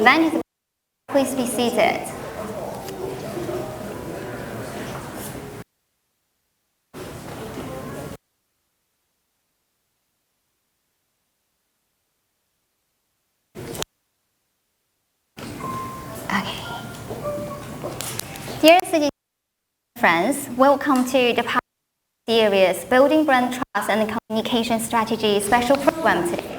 event is. Please be seated. Okay. Dear CGCC friends, welcome to the series Building Brand Trust and Communication Strategy special program today.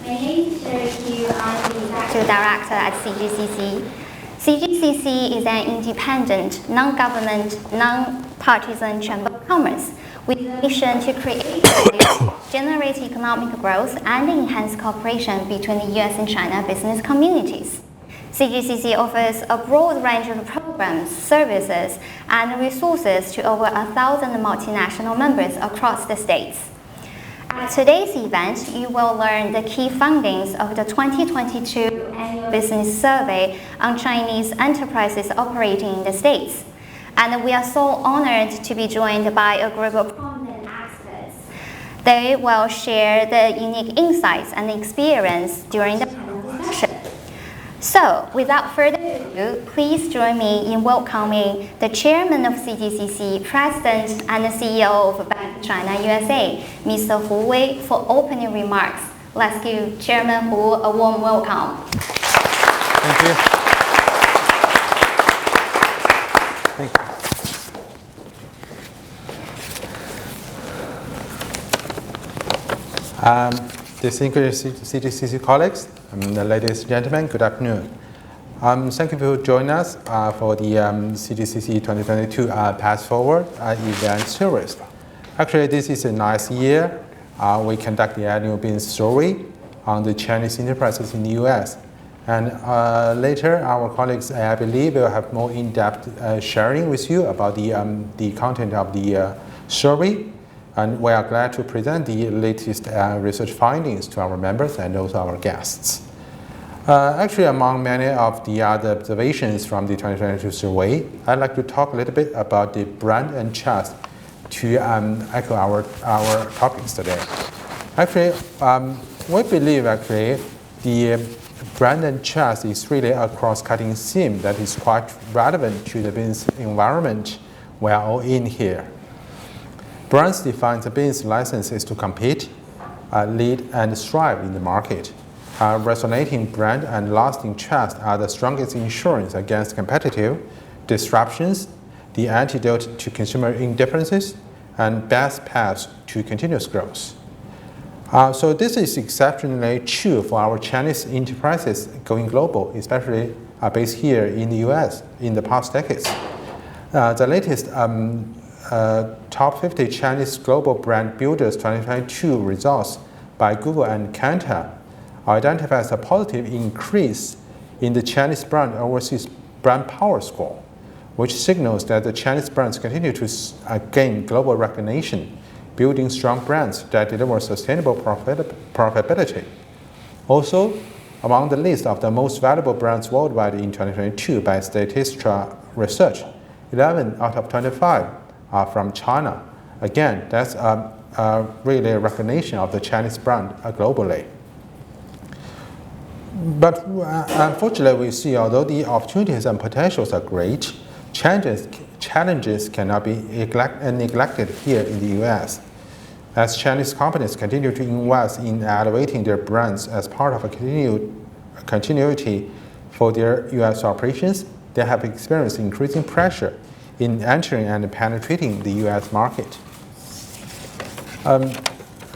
My name is Sherry Q. I'm the Executive Director at CGCC. CGCC is an independent, non-government, non-partisan chamber of commerce with a mission to create value, generate economic growth, and enhance cooperation between the US and China business communities. CGCC offers a broad range of programs, services, and resources to over 1,000 multinational members across the states. At today's event, you will learn the key findings of the 2022 Annual Business Survey on Chinese enterprises operating in the States. And we are so honored to be joined by a group of prominent experts. They will share the unique insights and experience during the panel discussion. So, without further ado, please join me in welcoming the Chairman of CGCC, President and CEO of Bank of China USA, Mr. Hu Wei, for opening remarks. Let's give Chairman Hu a warm welcome. Thank you. Thank you. Distinguished CGCC colleagues, ladies and gentlemen, good afternoon. Thank you for joining us for the CGCC 2022 Path Forward event series. Actually, this is a nice year. We conduct the annual business survey on the Chinese enterprises in the US. And later, our colleagues, I believe, will have more in-depth sharing with you about the content of the survey. And we are glad to present the latest research findings to our members and also our guests. Actually, among many of the other observations from the 2022 survey, I'd like to talk a little bit about the brand and trust to echo our topics today. Actually, we believe the brand and trust is really a cross-cutting theme that is quite relevant to the business environment we are all in here. Brands define the business licenses to compete, lead, and strive in the market. Resonating brand and lasting trust are the strongest insurance against competitive disruptions, the antidote to consumer indifferences, and best paths to continuous growth. So this is exceptionally true for our Chinese enterprises going global, especially based here in the US in the past decades. The latest Top 50 Chinese Global Brand Builders 2022 results by Google and Kantar identifies a positive increase in the Chinese brand overseas brand power score, which signals that the Chinese brands continue to gain global recognition, building strong brands that deliver sustainable profitability. Also, among the list of the most valuable brands worldwide in 2022 by Statista Research, 11 out of 25 are from China. Again, that's really a recognition of the Chinese brand globally. But unfortunately, we see although the opportunities and potentials are great, challenges cannot be neglected here in the US. As Chinese companies continue to invest in elevating their brands as part of a continuity for their US operations, they have experienced increasing pressure in entering and penetrating the US market.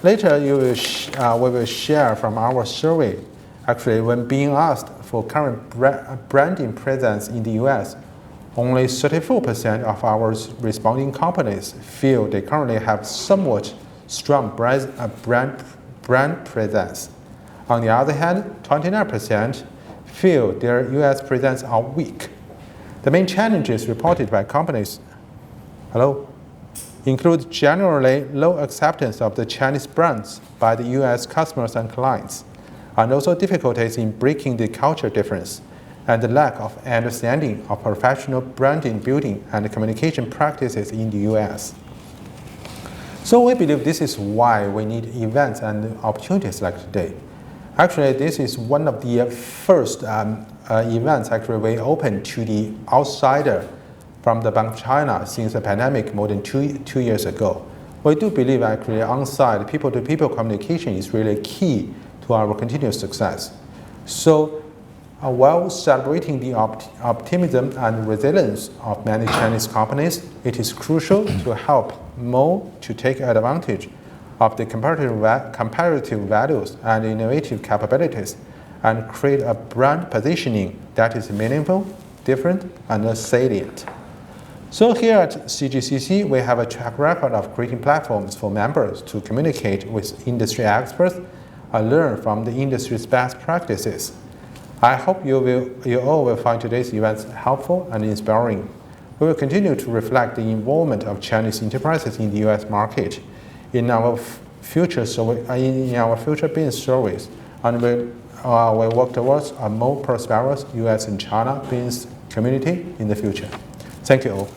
Later, we will share from our survey. Actually, when being asked for current branding presence in the US, only 34% of our responding companies feel they currently have somewhat strong brand presence. On the other hand, 29% feel their US presence are weak. The main challenges reported by companies include generally low acceptance of the Chinese brands by the US customers and clients, and also difficulties in breaking the culture difference and the lack of understanding of professional branding building and communication practices in the US. So we believe this is why we need events and opportunities like today. Actually, this is one of the first events actually we opened to the outsider from the Bank of China since the pandemic more than two years ago. We do believe actually on-site people-to-people communication is really key to our continuous success. So while celebrating the optimism and resilience of many Chinese companies, it is crucial to help more to take advantage of the comparative values and innovative capabilities and create a brand positioning that is meaningful, different, and salient. So here at CGCC, we have a track record of creating platforms for members to communicate with industry experts and learn from the industry's best practices. I hope you all will find today's events helpful and inspiring. We will continue to reflect the involvement of Chinese enterprises in the U.S. market in our future business surveys, and we work towards a more prosperous U.S. and China business community in the future. Thank you all.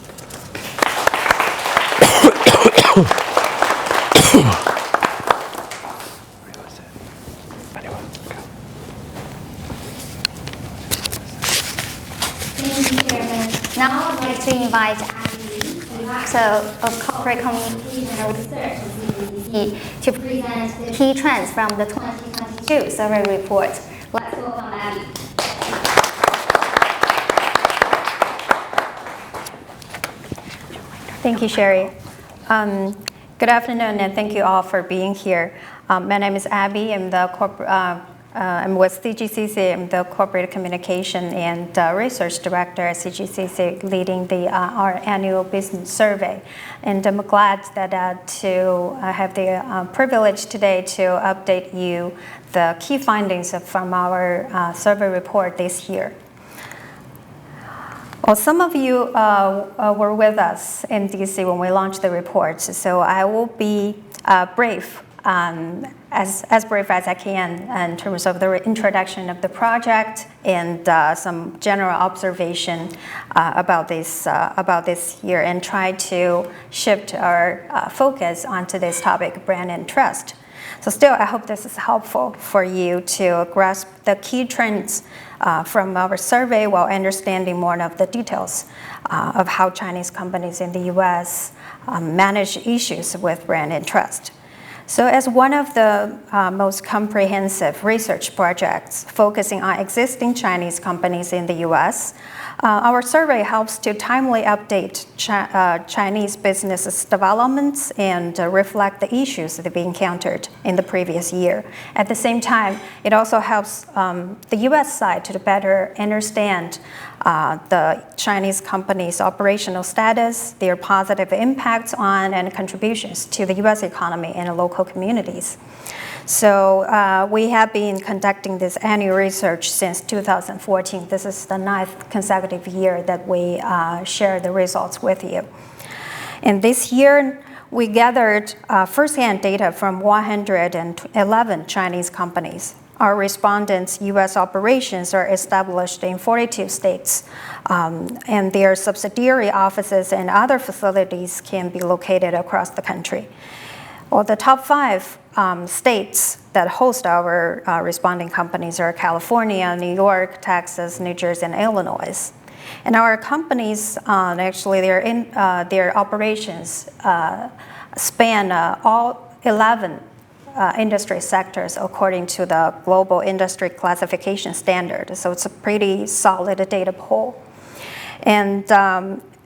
Thank you, Chairman. Now I'd like to invite Abby, Director of Corporate Communication and Research at CGCC, to present the key trends from the 2022 survey report. Let's welcome Abby. Thank you, Sherry. Good afternoon, and thank you all for being here. My name is Abby. I'm with CGCC. I'm the Corporate Communication and Research Director at CGCC, leading our annual business survey. And I'm glad that to have the privilege today to update you the key findings from our survey report this year. Well, some of you were with us in DC when we launched the report, so I will be brief, as brief as I can in terms of the introduction of the project and some general observation about this year, and try to shift our focus onto this topic, brand and trust. So still, I hope this is helpful for you to grasp the key trends from our survey while understanding more of the details of how Chinese companies in the U.S. manage issues with brand and trust. So as one of the most comprehensive research projects focusing on existing Chinese companies in the U.S., our survey helps to timely update Chinese business developments and reflect the issues that we encountered in the previous year. At the same time, it also helps the U.S. side to better understand the Chinese companies' operational status, their positive impacts on and contributions to the U.S. economy and local communities. So we have been conducting this annual research since 2014. This is the 9th consecutive year that we share the results with you. And this year, we gathered firsthand data from 111 Chinese companies. Our respondents' U.S. operations are established in 42 states, and their subsidiary offices and other facilities can be located across the country. Well, the top 5 states that host our responding companies are California, New York, Texas, New Jersey, and Illinois. And our companies, actually, their operations span all 11 industry sectors according to the Global Industry Classification Standard. So it's a pretty solid data pool. And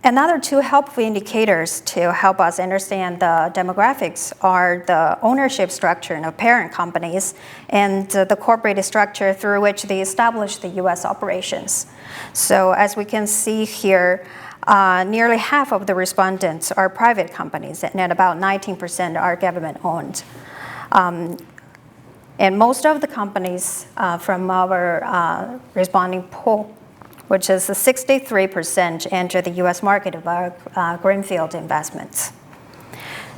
another 2 helpful indicators to help us understand the demographics are the ownership structure of parent companies and the corporate structure through which they establish the U.S. operations. So as we can see here, nearly half of the respondents are private companies, and about 19% are government-owned. And most of the companies from our responding pool, which is 63%, enter the U.S. market via greenfield investments.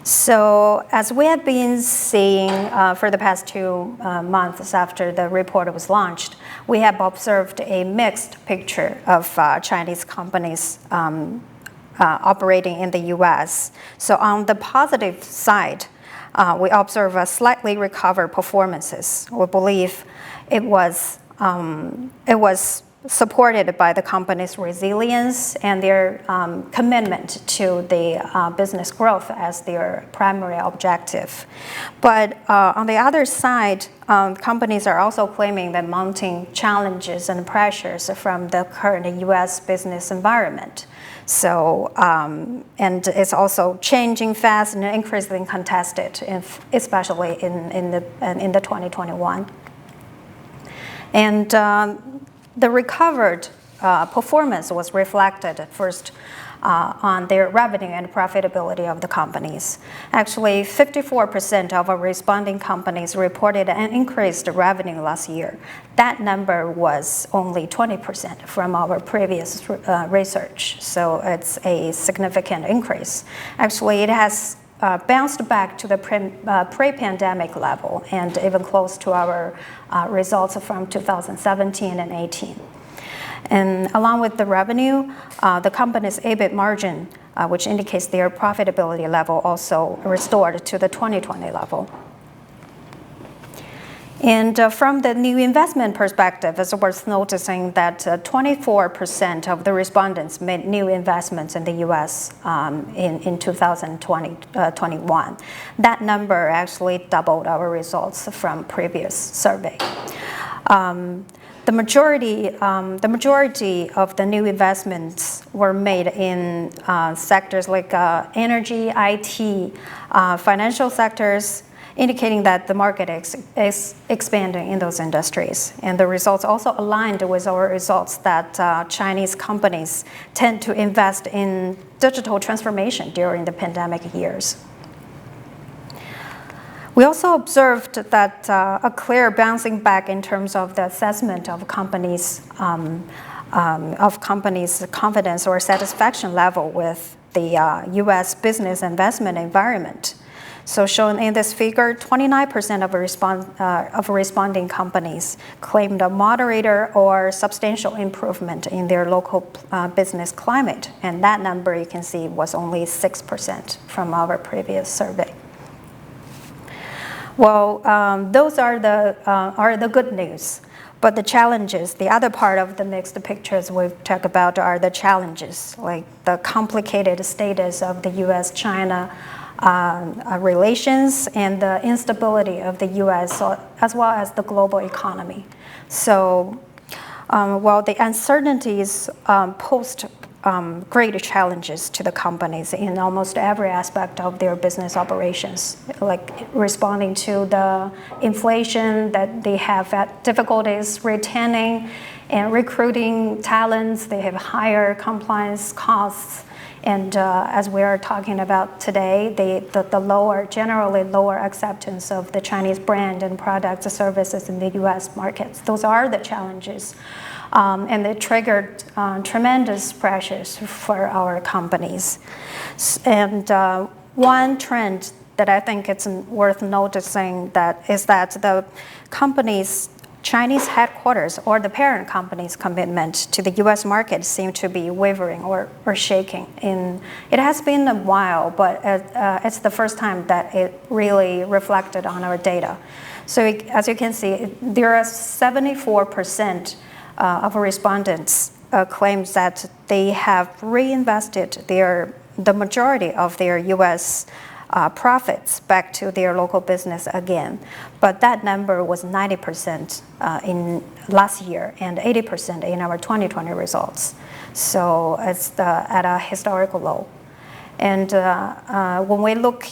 So as we have been seeing for the past 2 months after the report was launched, we have observed a mixed picture of Chinese companies operating in the U.S. So on the positive side, we observe a slightly recovered performances. We believe it was supported by the company's resilience and their commitment to the business growth as their primary objective. But on the other side, companies are also claiming that mounting challenges and pressures from the current U.S. business environment. So, and it's also changing fast and increasingly contested, especially in the 2021. And the recovered performance was reflected at first on their revenue and profitability of the companies. Actually, 54% of our responding companies reported an increased revenue last year. That number was only 20% from our previous research, so it's a significant increase. Actually, it has bounced back to the pre-pandemic level and even close to our results from 2017 and 18. And along with the revenue, the company's EBIT margin, which indicates their profitability level, also restored to the 2020 level. And from the new investment perspective, it's worth noticing that 24% of the respondents made new investments in the U.S. in 2021. That number actually doubled our results from previous survey. The majority of the new investments were made in sectors like energy, IT, financial sectors, indicating that the market is expanding in those industries. And the results also aligned with our results that Chinese companies tend to invest in digital transformation during the pandemic years. We also observed that a clear bouncing back in terms of the assessment of companies' confidence or satisfaction level with the U.S. business investment environment. So shown in this figure, 29% of responding companies claimed a moderate or substantial improvement in their local business climate. And that number, you can see, was only 6% from our previous survey. Well, those are the good news. But the challenges, the other part of the mixed pictures we've talked about are the challenges, like the complicated status of the U.S.-China relations and the instability of the U.S. as well as the global economy. So while the uncertainties posed great challenges to the companies in almost every aspect of their business operations, like responding to the inflation that they have had difficulties retaining and recruiting talents, they have higher compliance costs. And as we are talking about today, the generally lower acceptance of the Chinese brand and products and services in the U.S. markets. Those are the challenges. And they triggered tremendous pressures for our companies. And one trend that I think it's worth noticing is that the company's Chinese headquarters or the parent company's commitment to the U.S. market seem to be wavering or shaking. It has been a while, but it's the first time that it really reflected on our data. So as you can see, there are 74% of respondents claims that they have reinvested the majority of their U.S. Profits back to their local business again. But that number was 90% in last year and 80% in our 2020 results. So it's at a historical low. And when we look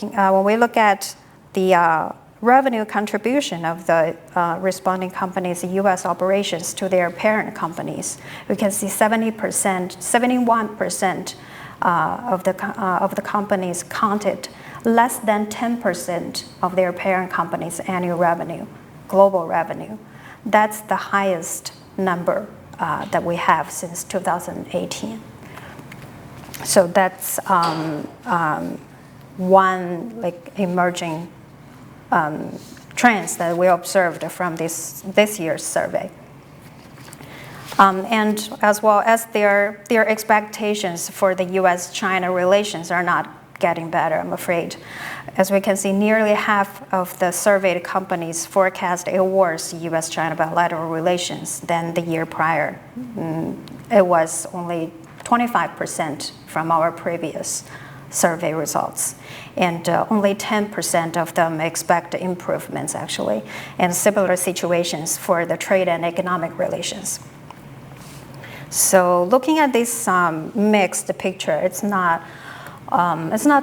at the revenue contribution of the responding companies' U.S. operations to their parent companies, we can see 71% of the companies counted less than 10% of their parent company's annual revenue, global revenue. That's the highest number that we have since 2018. So that's one emerging trends that we observed from this year's survey. And as well as their expectations for the U.S.-China relations are not getting better, I'm afraid. As we can see, nearly half of the surveyed companies forecast a worse U.S.-China bilateral relations than the year prior. It was only 25% from our previous survey results. And only 10% of them expect improvements, actually, and similar situations for the trade and economic relations. So looking at this mixed picture, it's not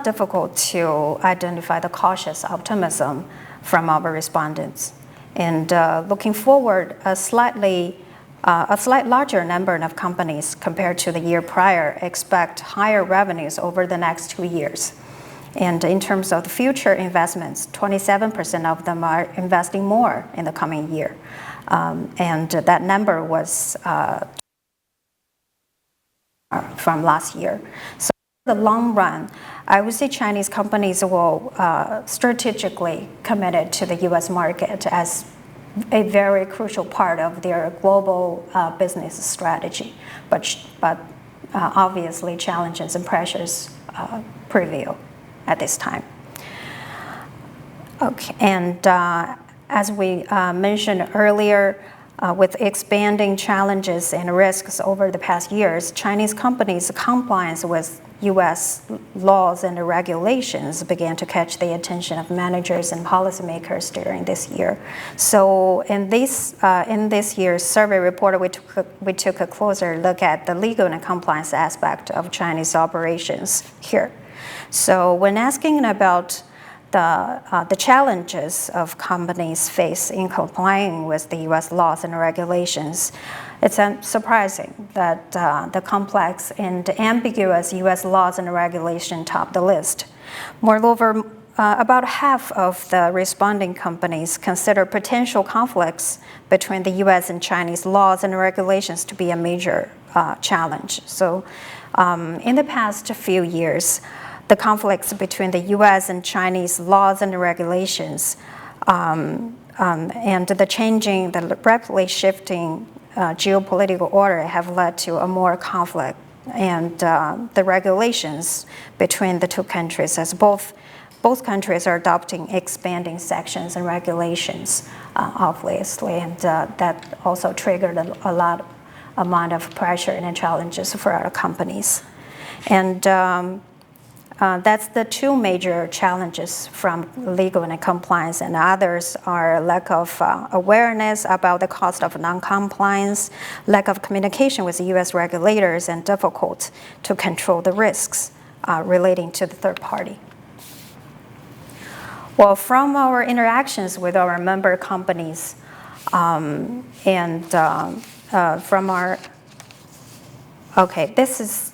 difficult to identify the cautious optimism from our respondents. And looking forward, a slightly larger number of companies compared to the year prior expect higher revenues over the next 2 years. And in terms of the future investments, 27% of them are investing more in the coming year. And that number was from last year. So in the long run, I would say Chinese companies will strategically committed to the U.S. market as a very crucial part of their global business strategy. But obviously, challenges and pressures prevail at this time. Okay, and as we mentioned earlier, with expanding challenges and risks over the past years, Chinese companies' compliance with U.S. laws and regulations began to catch the attention of managers and policymakers during this year. So in this year's survey report, we took a closer look at the legal and compliance aspect of Chinese operations here. So when asking about the challenges of companies face in complying with the U.S. laws and regulations, it's surprising that the complex and ambiguous U.S. laws and regulations top the list. Moreover, about half of the responding companies consider potential conflicts between the U.S. and Chinese laws and regulations to be a major challenge. So in the past few years, the conflicts between the U.S. and Chinese laws and regulations and the rapidly shifting geopolitical order have led to a more conflict, and the regulations between the two countries, as both countries are adopting expanding sections and regulations, obviously, and that also triggered a lot amount of pressure and challenges for our companies. And that's the two major challenges from legal and compliance, and others are lack of awareness about the cost of non-compliance, lack of communication with U.S. regulators, and difficult to control the risks relating to the third party. Well, from our interactions with our member companies from our, okay, this is,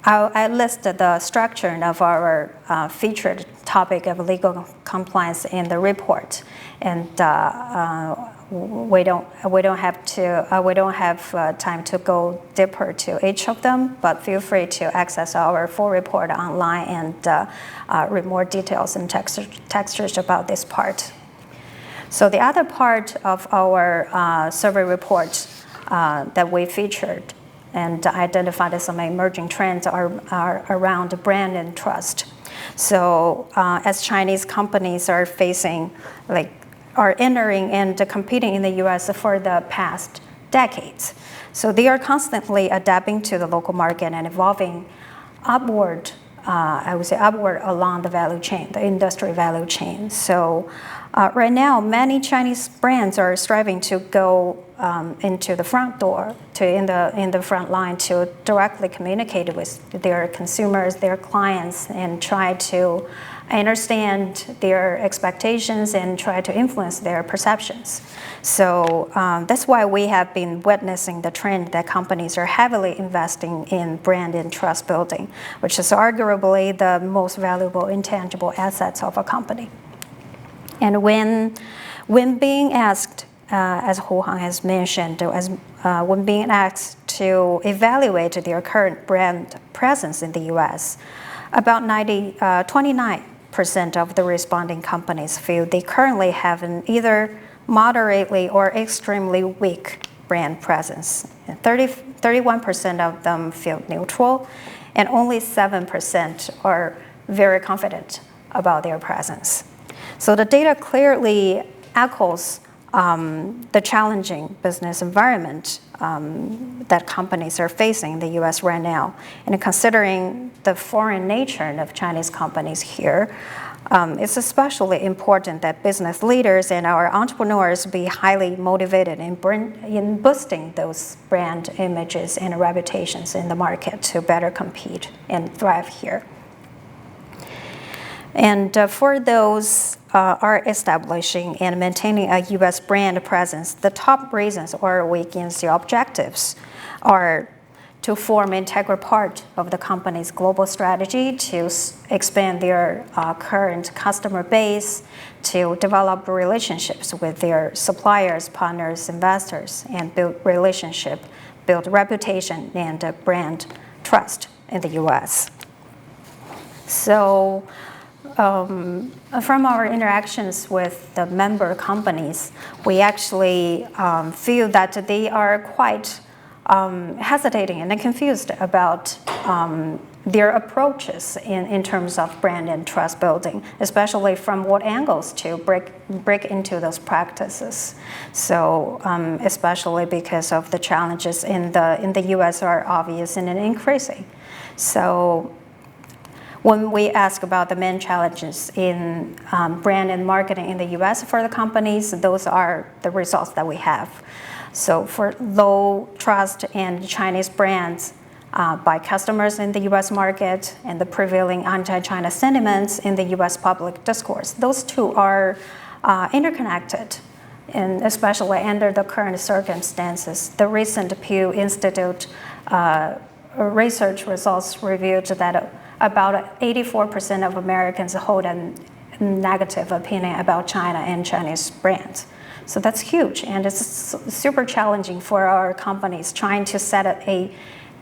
I listed the structure of our featured topic of legal compliance in the report, and we don't have time to go deeper to each of them. But feel free to access our full report online and read more details and textures about this part. So the other part of our survey report that we featured and identified some emerging trends are around brand and trust. So as Chinese companies are entering and competing in the U.S. for the past decades, so they are constantly adapting to the local market and evolving upward, I would say upward along the value chain, the industry value chain. So right now, many Chinese brands are striving to go into the front door, in the front line, to directly communicate with their consumers, their clients, and try to understand their expectations and try to influence their perceptions. So that's why we have been witnessing the trend that companies are heavily investing in brand and trust building, which is arguably the most valuable intangible assets of a company. And when being asked, as Hu Hang has mentioned, when being asked to evaluate their current brand presence in the U.S., about 29% of the responding companies feel they currently have an either moderately or extremely weak brand presence. 31% of them feel neutral, and only 7% are very confident about their presence. So the data clearly echoes the challenging business environment that companies are facing in the US right now. And considering the foreign nature of Chinese companies here, it's especially important that business leaders and our entrepreneurs be highly motivated in boosting those brand images and reputations in the market to better compete and thrive here. And for those are establishing and maintaining a US brand presence, the top reasons or weakens the objectives are to form an integral part of the company's global strategy, to expand their current customer base, to develop relationships with their suppliers, partners, investors, and build relationship, build reputation and brand trust in the US. So from our interactions with the member companies, we actually feel that they are quite hesitating and confused about their approaches in terms of brand and trust building, especially from what angles to break into those practices. So especially because of the challenges in the US are obvious and increasing. So when we ask about the main challenges in brand and marketing in the US for the companies, those are the results that we have. So for low trust in Chinese brands by customers in the US market and the prevailing anti-China sentiments in the US public discourse, those two are interconnected, and especially under the current circumstances. The recent Pew Institute research results revealed that about 84% of Americans hold a negative opinion about China and Chinese brands. So that's huge, and it's super challenging for our companies trying to set up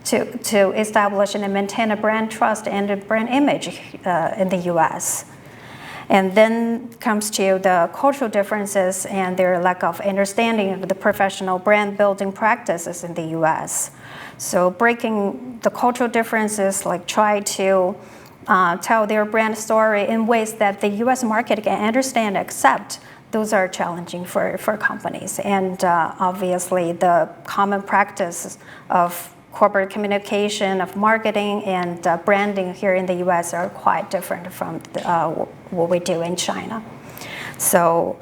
to establish and maintain a brand trust and a brand image in the US. And then comes to the cultural differences and their lack of understanding of the professional brand building practices in the US. So breaking the cultural differences, like try to tell their brand story in ways that the US market can understand and accept, those are challenging for companies. And obviously the common practice of corporate communication, of marketing and branding here in the US are quite different from what we do in China. So,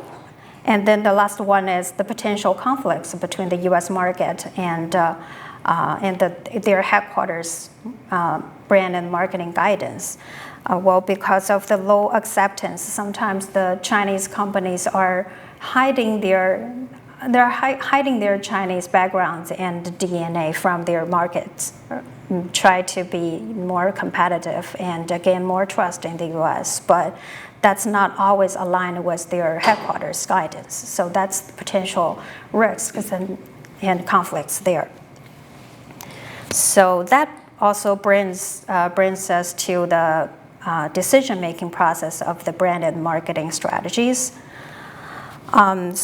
and then the last one is the potential conflicts between the US market and their headquarters brand and marketing guidance. Well, because of the low acceptance, sometimes the Chinese companies are hiding their Chinese backgrounds and DNA from their markets, try to be more competitive and gain more trust in the US, but that's not always aligned with their headquarters guidance. So that's the potential risks and conflicts there. So that also brings us to the decision-making process of the brand and marketing strategies. From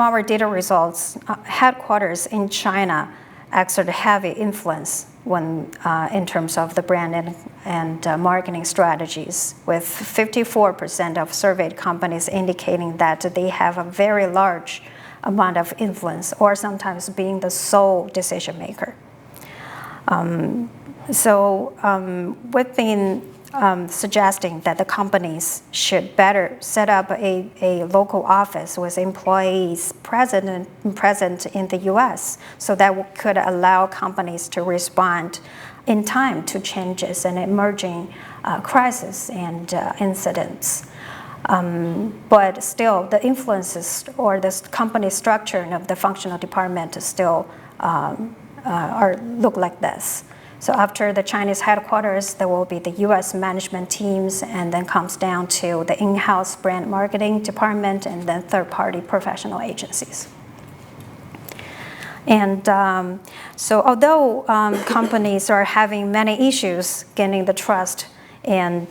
our data results, headquarters in China exert heavy influence when in terms of the brand and marketing strategies, with 54% of surveyed companies indicating that they have a very large amount of influence or sometimes being the sole decision maker. We've been suggesting that the companies should better set up a local office with employees present in the US, so that could allow companies to respond in time to changes and emerging crises and incidents. But still, the influences or the company structure of the functional department still look like this. So after the Chinese headquarters, there will be the US management teams, and then comes down to the in-house brand marketing department, and then third-party professional agencies. And so although companies are having many issues gaining the trust and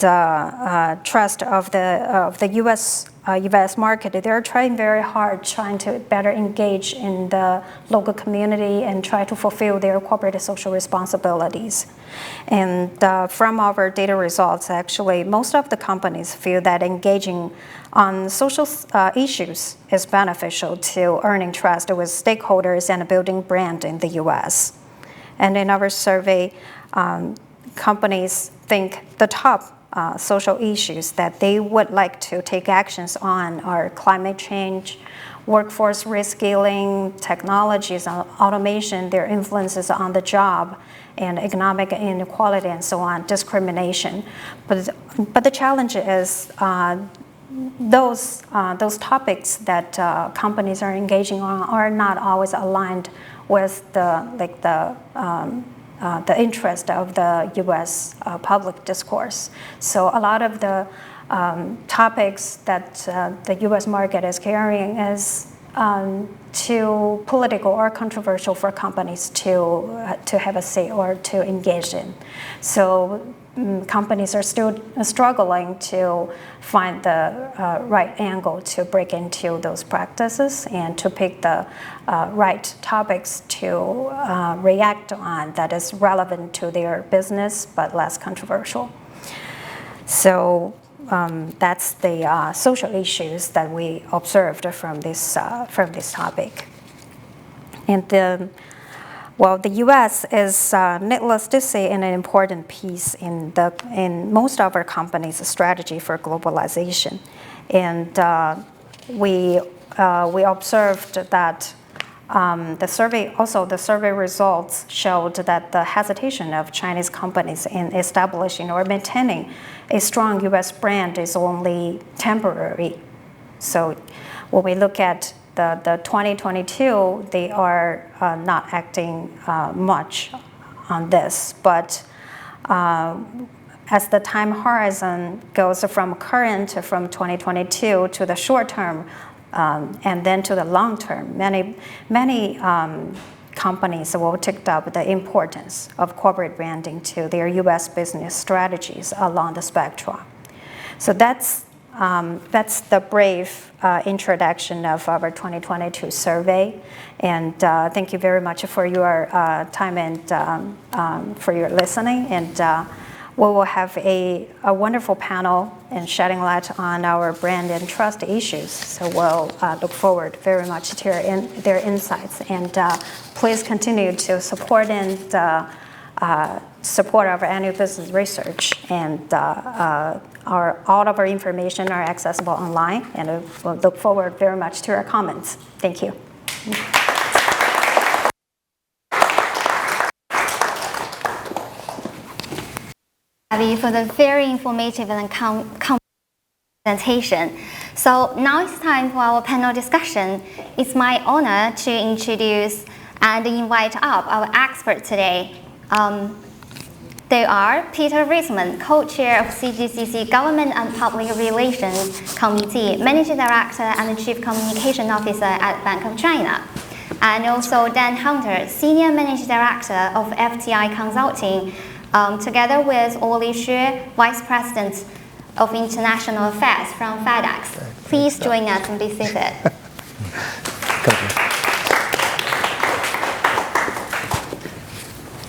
trust of the U.S. market. They're trying very hard, trying to better engage in the local community and try to fulfill their corporate social responsibilities. And from our data results, actually, most of the companies feel that engaging on social issues is beneficial to earning trust with stakeholders and building brand in the U.S. And in our survey, companies think the top social issues that they would like to take actions on are climate change, workforce reskilling, technologies, automation, their influences on the job, and economic inequality, and so on, discrimination. But the challenge is those topics that companies are engaging on are not always aligned with the interest of the U.S. Public discourse. So a lot of the topics that the U.S. market is carrying is too political or controversial for companies to have a say or to engage in. So companies are still struggling to find the right angle to break into those practices and to pick the right topics to react on that is relevant to their business but less controversial. So that's the social issues that we observed from this topic. And the U.S. is, needless to say, an important piece in most of our companies' strategy for globalization. And we observed that the survey results showed that the hesitation of Chinese companies in establishing or maintaining a strong U.S. brand is only temporary. So when we look at the 2022, they are not acting much on this. But as the time horizon goes from 2022 to the short term, and then to the long term, many companies will take up the importance of corporate branding to their U.S. business strategies along the spectrum. So that's the brief introduction of our 2022 survey. And thank you very much for your time and for your listening. And we will have a wonderful panel and shedding light on our brand and trust issues. So we'll look forward very much to their insights. And please continue to support our annual business research. And all of our information are accessible online. And we'll look forward very much to your comments. Thank you. For the very informative and presentation. So now it's time for our panel discussion. It's my honor to introduce and invite up our experts today. They are Peter Riesman, co-chair of CGCC Government and Public Relations Committee, Managing Director and Chief Communication Officer at Bank of China. And also Dan Hunter, Senior Managing Director of FTI Consulting, together with Oli Xue, Vice President of International Affairs from Fedex. Please join us and be seated.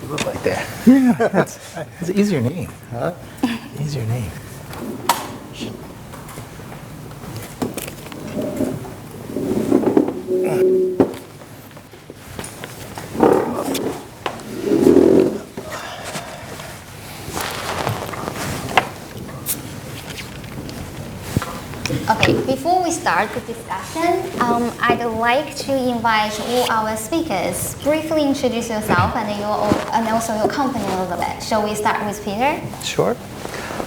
You look like that. Yeah, that's an easier name. Huh? Easier name. Okay, before we start the discussion, I'd like to invite all our speakers briefly introduce yourself and also your company a little bit. Shall we start with Peter? Sure.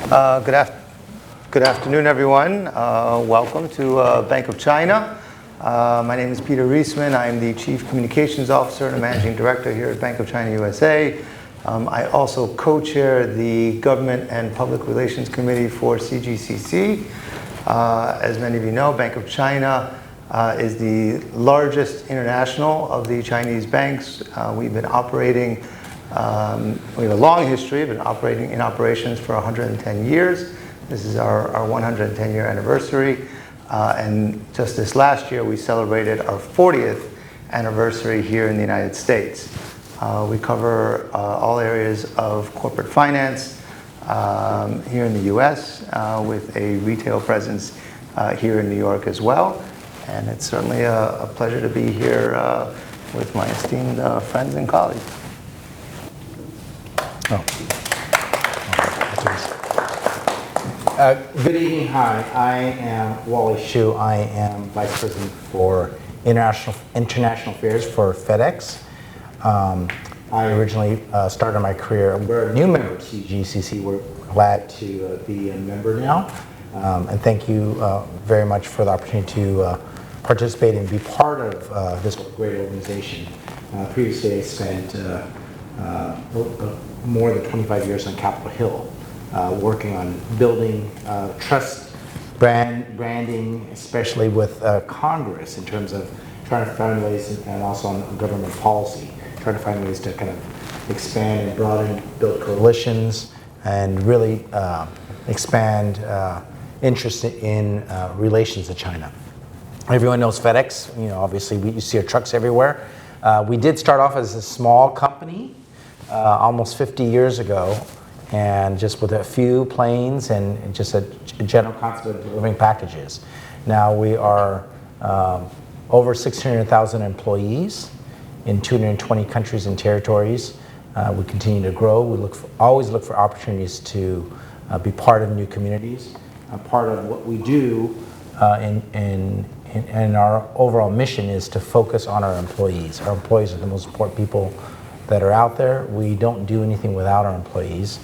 Good afternoon, everyone. Welcome to Bank of China. My name is Peter Riesman. I'm the Chief Communications Officer and Managing Director here at Bank of China USA. I also co-chair the Government and Public Relations Committee for CGCC. As many of you know, Bank of China is the largest international of the Chinese banks. We've been operating We have a long history of operating in operations for 110 years. This is our 110-year anniversary. And just this last year, we celebrated our 40th anniversary here in the United States. We cover all areas of corporate finance here in the US with a retail presence here in New York as well. And it's certainly a pleasure to be here with my esteemed friends and colleagues. Good evening. Hi, I am Wally Hsu. I am Vice President for International Affairs for Fedex. I originally started my career. We're a new member of CGCC. We're glad to be a member now. And thank you very much for the opportunity to participate and be part of this great organization. Previously, I spent more than 25 years on Capitol Hill, working on building trust branding, especially with Congress in terms of trying to find ways, and also on government policy, trying to find ways to kind of expand and broaden, build coalitions, and really expand interest in relations to China. Everyone knows FedEx. You know, obviously, you see our trucks everywhere. We did start off as a small company almost 50 years ago, and just with a few planes and just a general concept of delivering packages. Now we are over 600,000 employees in 220 countries and territories. We continue to grow. We always look for opportunities to be part of new communities. Part of what we do in our overall mission is to focus on our employees. Our employees are the most important people that are out there. We don't do anything without our employees.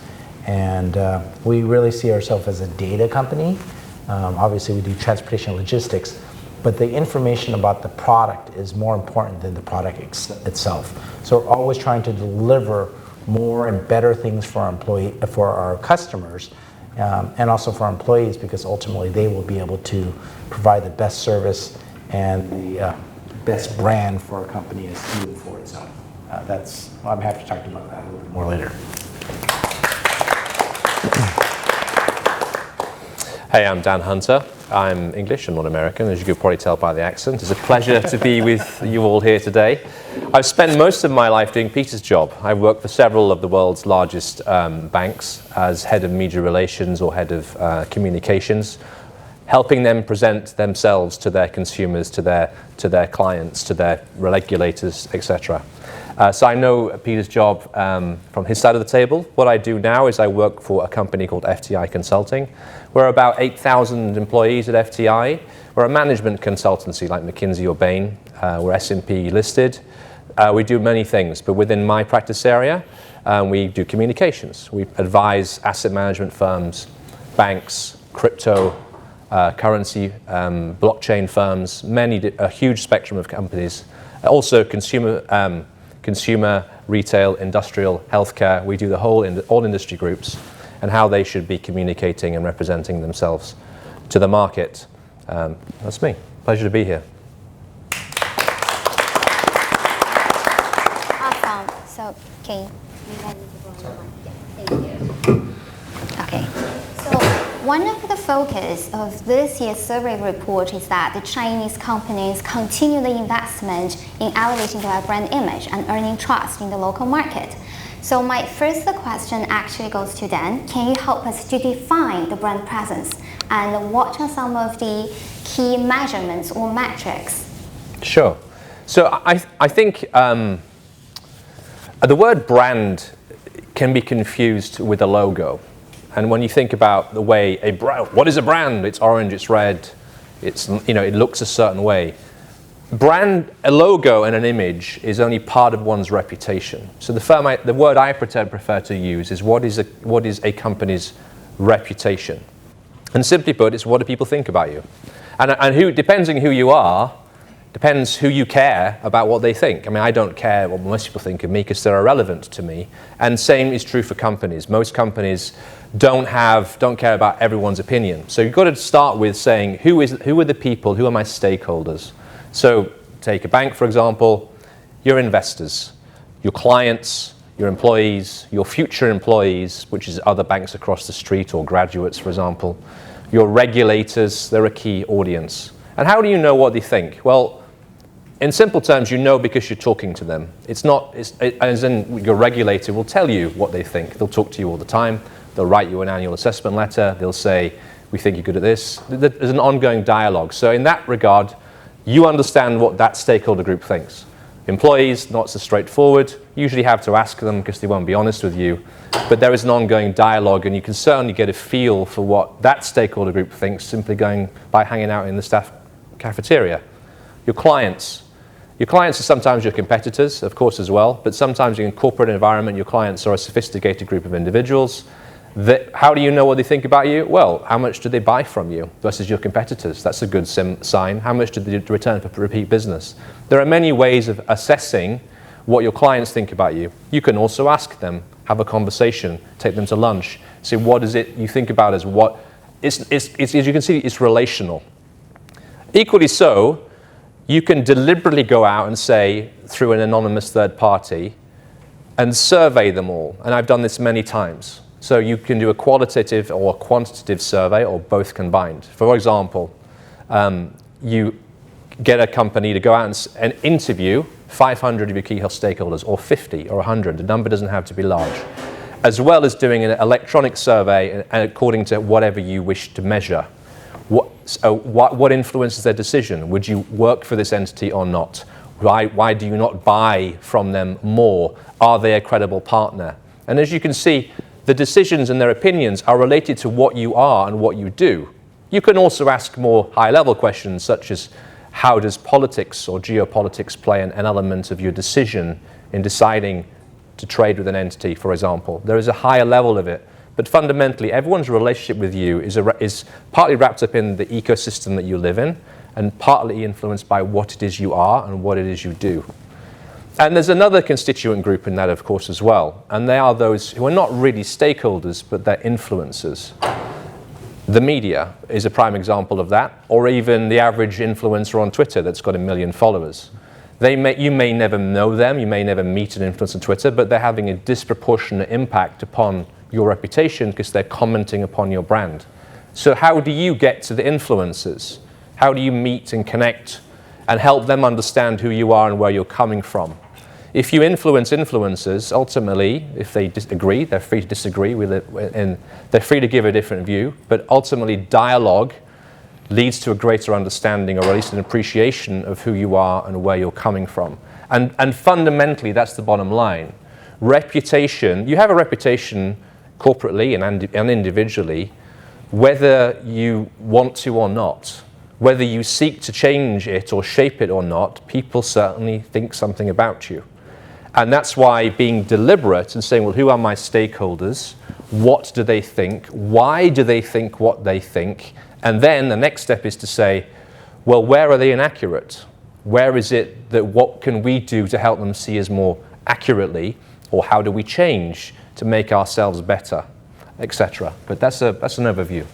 And we really see ourselves as a data company. Obviously, we do transportation and logistics, but the information about the product is more important than the product itself. So we're always trying to deliver more and better things for our customers, and also for our employees, because ultimately they will be able to provide the best service and the best brand for our company as moving forward. So I'm happy to talk about that a little bit more later. Hey, I'm Dan Hunter. I'm English and not American, as you could probably tell by the accent. It's a pleasure to be with you all here today. I've spent most of my life doing Peter's job. I've worked for several of the world's largest banks as head of media relations or head of communications, helping them present themselves to their consumers, to their clients, to their regulators, etc. So I know Peter's job from his side of the table. What I do now is I work for a company called FTI Consulting. We're about 8,000 employees at FTI. We're a management consultancy like McKinsey or Bain. We're S&P listed. We do many things, but within my practice area, we do communications. We advise asset management firms, banks, crypto, currency, blockchain firms, a huge spectrum of companies. Also consumer, retail, industrial, healthcare. We do all industry groups and how they should be communicating and representing themselves to the market. That's me. Pleasure to be here. Awesome. So, okay, you ready to go on? Yeah, thank you. Okay. So, one of the focus of this year's survey report is that the Chinese companies continue the investment in elevating their brand image and earning trust in the local market. So my first question actually goes to Dan. Can you help us to define the brand presence, and what are some of the key measurements or metrics? Sure. So I think the word brand can be confused with a logo. And when you think about the way a brand, what is a brand? It's orange, it's red, it looks a certain way. A logo and an image is only part of one's reputation. So the word I prefer to use is what is a company's reputation. And simply put, it's what do people think about you. And who, depending who you are, depends who you care about what they think. I mean, I don't care what most people think of me because they're irrelevant to me. And same is true for companies. Most companies don't care about everyone's opinion. So you've got to start with saying who are the people, who are my stakeholders. So take a bank, for example, your investors, your clients, your employees, your future employees, which is other banks across the street or graduates, for example, your regulators, they're a key audience. And how do you know what they think? Well, in simple terms, you know because you're talking to them. As in your regulator will tell you what they think. They'll talk to you all the time. They'll write you an annual assessment letter. They'll say, we think you're good at this. There's an ongoing dialogue. So in that regard, you understand what that stakeholder group thinks. Employees, not so straightforward. You usually have to ask them because they won't be honest with you. But there is an ongoing dialogue, and you can certainly get a feel for what that stakeholder group thinks simply going by hanging out in the staff cafeteria. Your clients. Your clients are sometimes your competitors, of course, as well, but sometimes in a corporate environment, your clients are a sophisticated group of individuals. How do you know what they think about you? Well, how much do they buy from you versus your competitors? That's a good sign. How much do they return for repeat business? There are many ways of assessing what your clients think about you. You can also ask them, have a conversation, take them to lunch, say, what is it you think about us? As you can see, it's relational. Equally so, you can deliberately go out and say, through an anonymous third party, and survey them all. And I've done this many times. So you can do a qualitative or a quantitative survey, or both combined. For example, you get a company to go out and interview 500 of your key stakeholders, or 50 or 100. The number doesn't have to be large. As well as doing an electronic survey according to whatever you wish to measure. What influences their decision? Would you work for this entity or not? Why do you not buy from them more? Are they a credible partner? And as you can see, the decisions and their opinions are related to what you are and what you do. You can also ask more high-level questions, such as how does politics or geopolitics play an element of your decision in deciding to trade with an entity, for example. There is a higher level of it. But fundamentally, everyone's relationship with you is partly wrapped up in the ecosystem that you live in, and partly influenced by what it is you are and what it is you do. And there's another constituent group in that, of course, as well. And they are those who are not really stakeholders, but they're influencers. The media is a prime example of that, or even the average influencer on Twitter that's got 1 million followers. You may never know them, you may never meet an influencer on Twitter, but they're having a disproportionate impact upon your reputation because they're commenting upon your brand. So how do you get to the influencers? How do you meet and connect and help them understand who you are and where you're coming from? If you influence influencers, ultimately, if they disagree, they're free to disagree with it, and they're free to give a different view, but ultimately dialogue leads to a greater understanding, or at least an appreciation of who you are and where you're coming from. And fundamentally, that's the bottom line. Reputation, you have a reputation corporately and individually, whether you want to or not. Whether you seek to change it or shape it or not, people certainly think something about you. And that's why being deliberate and saying, well, who are my stakeholders? What do they think? Why do they think what they think? And then the next step is to say, well, where are they inaccurate? Where is it that what can we do to help them see us more accurately? Or how do we change to make ourselves better, etc. But that's an overview.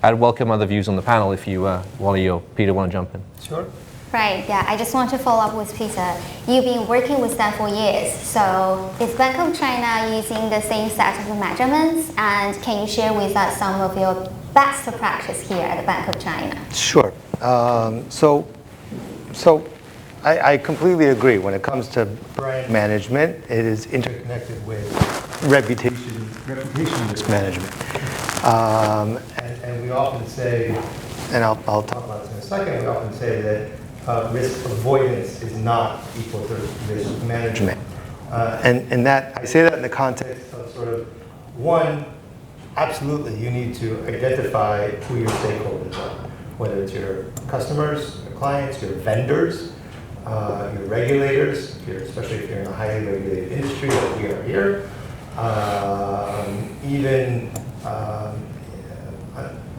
I'd welcome other views on the panel if you, Wally or Peter, want to jump in. Sure. Right, yeah, I just want to follow up with Peter. You've been working with them for years, so is Bank of China using the same set of measurements? And can you share with us some of your best practice here at the Bank of China? Sure. So I completely agree. When it comes to brand management, it is interconnected with reputation risk management. And we often say, and I'll talk about this in a second, we often say that risk avoidance is not equal to risk management. And that I say that in the context of sort of, one, absolutely you need to identify who your stakeholders are, whether it's your customers, your clients, your vendors, your regulators, especially if you're in a highly regulated industry like we are here, even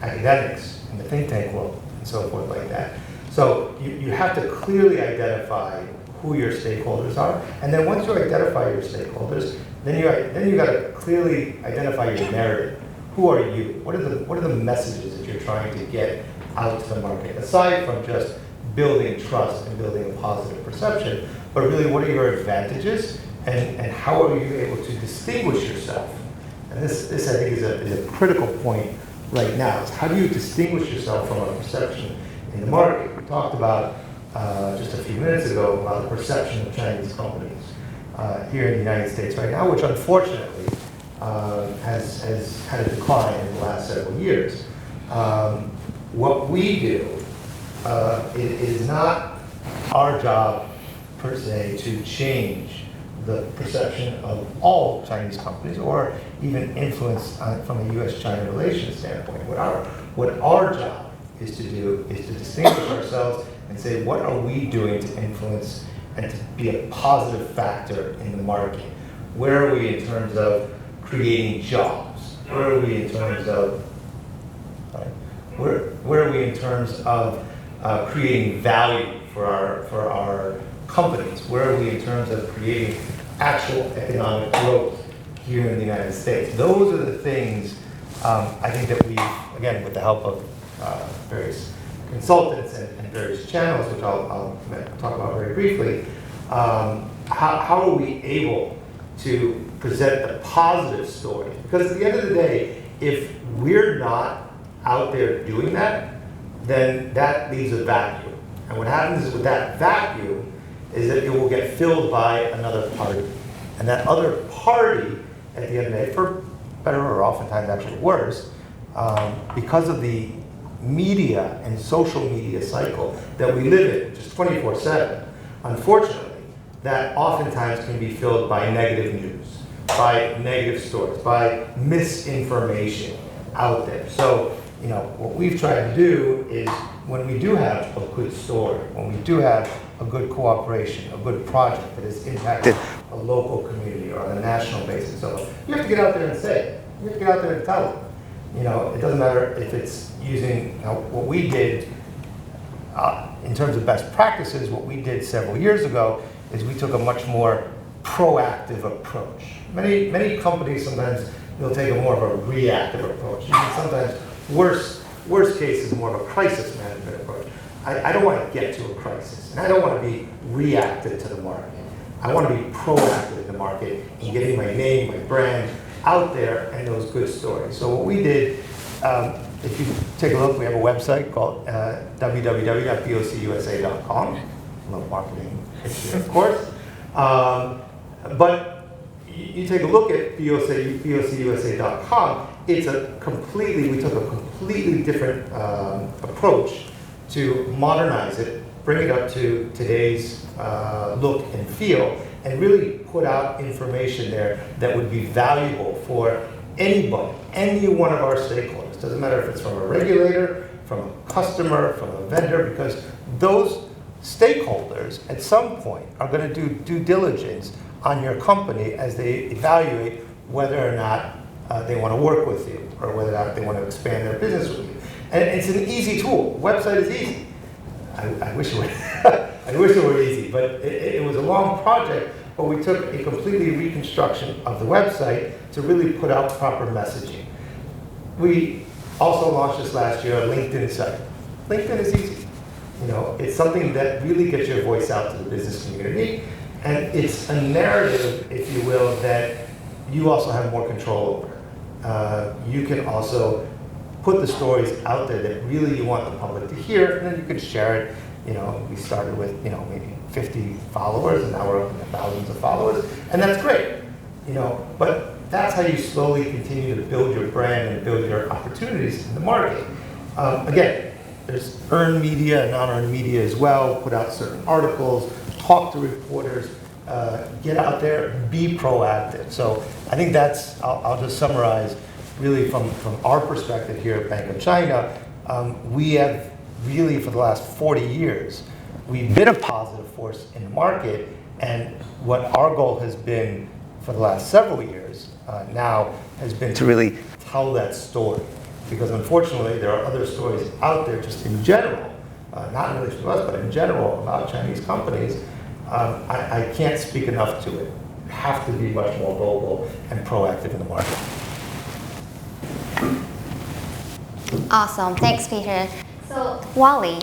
academics in the think tank world and so forth like that. So you have to clearly identify who your stakeholders are, and then once you identify your stakeholders, then you got to clearly identify your narrative. Who are you? What are the messages that you're trying to get out to the market, aside from just building trust and building a positive perception, but really what are your advantages and how are you able to distinguish yourself? And this I think is a critical point right now, is how do you distinguish yourself from a perception in the market? We talked about just a few minutes ago about the perception of Chinese companies here in the United States right now, which unfortunately has had a decline in the last several years. What we do, it is not our job per se to change the perception of all Chinese companies or even influence from a U.S.-China relations standpoint. What our job is to do is to distinguish ourselves and say, what are we doing to influence and to be a positive factor in the market? Where are we in terms of creating jobs? Where are we in terms of where are we in terms of creating value for our companies? Where are we in terms of creating actual economic growth here in the United States? Those are the things I think that we, again, with the help of various consultants and various channels, which I'll talk about very briefly, how are we able to present the positive story? Because at the end of the day, if we're not out there doing that, then that leaves a vacuum. And what happens is with that vacuum is that it will get filled by another party. And that other party, at the end of the day, for better or oftentimes actually worse, because of the media and social media cycle that we live in, just 24/7, unfortunately, that oftentimes can be filled by negative news, by negative stories, by misinformation out there. So, what we've tried to do is when we do have a good story, when we do have a good cooperation, a good project that has impacted a local community or on a national basis, so you have to get out there and say it. You have to get out there and tell it. It doesn't matter if it's using what we did in terms of best practices. What we did several years ago is we took a much more proactive approach. Many companies sometimes they'll take a more of a reactive approach. Even sometimes worst case is more of a crisis management approach. I don't want to get to a crisis, and I don't want to be reactive to the market. I want to be proactive in the market and getting my name, my brand out there and those good stories. So what we did, if you take a look, we have a website called www.bocusa.com. Love marketing, of course. But you take a look at bocusa.com, we took a completely different approach to modernize it, bring it up to today's look and feel, and really put out information there that would be valuable for anybody, any one of our stakeholders. Doesn't matter if it's from a regulator, from a customer, from a vendor, because those stakeholders at some point are going to do due diligence on your company as they evaluate whether or not they want to work with you or whether or not they want to expand their business with you. And it's an easy tool. Website is easy. I wish it were, I wish it were easy, but it was a long project. But we took a completely reconstruction of the website to really put out proper messaging. We also launched this last year a LinkedIn site. LinkedIn is easy. It's something that really gets your voice out to the business community, and it's a narrative, if you will, that you also have more control over. You can also put the stories out there that really you want the public to hear, and then you can share it. We started with maybe 50 followers, and now we're up to thousands of followers, and that's great. But that's how you slowly continue to build your brand and build your opportunities in the market. Again, there's earned media and non-earned media as well. Put out certain articles, talk to reporters, get out there, be proactive. So I think that's, I'll just summarize really from our perspective here at Bank of China. We have really for the last 40 years, we've been a positive force in the market, and what our goal has been for the last several years now has been to really tell that story. Because unfortunately, there are other stories out there just in general, not in relation to us, but in general about Chinese companies. I can't speak enough to it. You have to be much more vocal and proactive in the market. Awesome, thanks, Peter. So, Wally,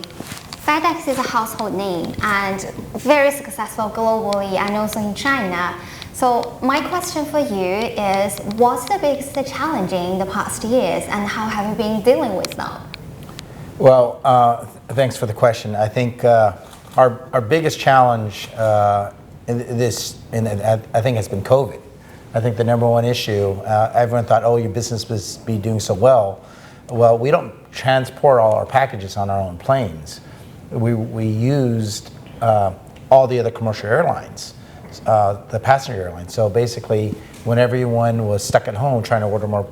FedEx is a household name and very successful globally and also in China. So my question for you is, what's the biggest challenge in the past years and how have you been dealing with them? Well, thanks for the question. I think our biggest challenge I think has been COVID. I think the number one issue, everyone thought, oh, your business must be doing so well. Well, we don't transport all our packages on our own planes. We used all the other commercial airlines, the passenger airlines. So basically, when everyone was stuck at home trying to order more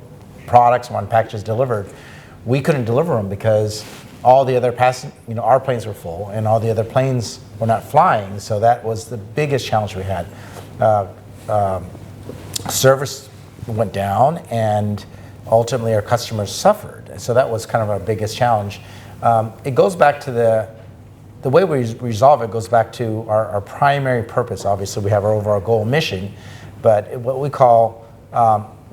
products, want packages delivered, we couldn't deliver them because all the other our planes were full and all the other planes were not flying. So that was the biggest challenge we had. Service went down and ultimately our customers suffered. So that was kind of our biggest challenge. It goes back to the way we resolve it goes back to our primary purpose. Obviously we have our overall goal mission, but what we call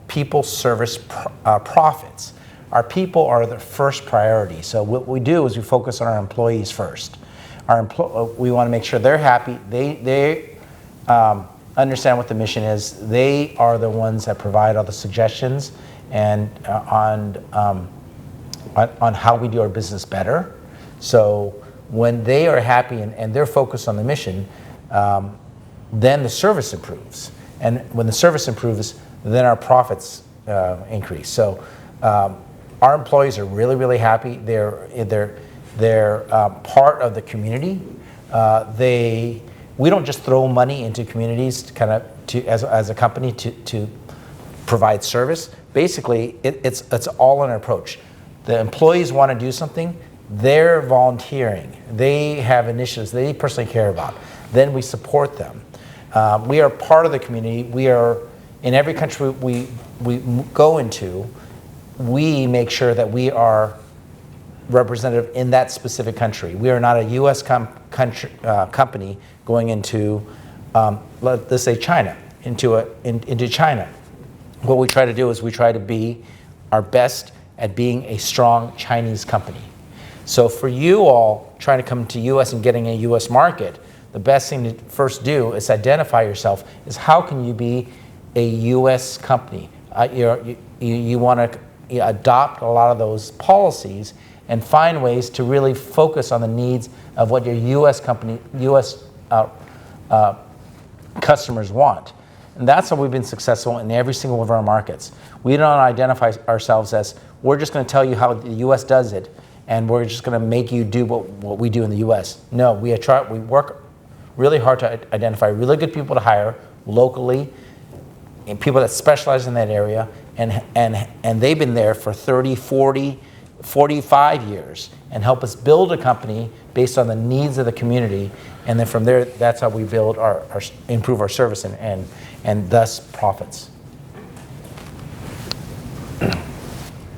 people, service, profits. Our people are the first priority. So what we do is we focus on our employees first. We want to make sure they're happy. They understand what the mission is. They are the ones that provide all the suggestions and on how we do our business better. So when they are happy and they're focused on the mission, then the service improves. And when the service improves, then our profits increase. So our employees are really, really happy. They're part of the community. We don't just throw money into communities as a company to provide service. Basically, it's all in our approach. The employees want to do something, they're volunteering. They have initiatives they personally care about. Then we support them. We are part of the community. We are in every country we go into. We make sure that we are representative in that specific country. We are not a U.S. company going into, let's say, China, into China. What we try to do is we try to be our best at being a strong Chinese company. So for you all trying to come to U.S. and getting a U.S. market, the best thing to first do is identify yourself. Is how can you be a U.S. company? You want to adopt a lot of those policies and find ways to really focus on the needs of what your U.S. customers want. And that's how we've been successful in every single one of our markets. We don't identify ourselves as, we're just going to tell you how the U.S. does it, and we're just going to make you do what we do in the U.S. No, we work really hard to identify really good people to hire locally, and people that specialize in that area, and they've been there for 30, 40, 45 years and help us build a company based on the needs of the community. And then from there, that's how we build improve our service and thus profits.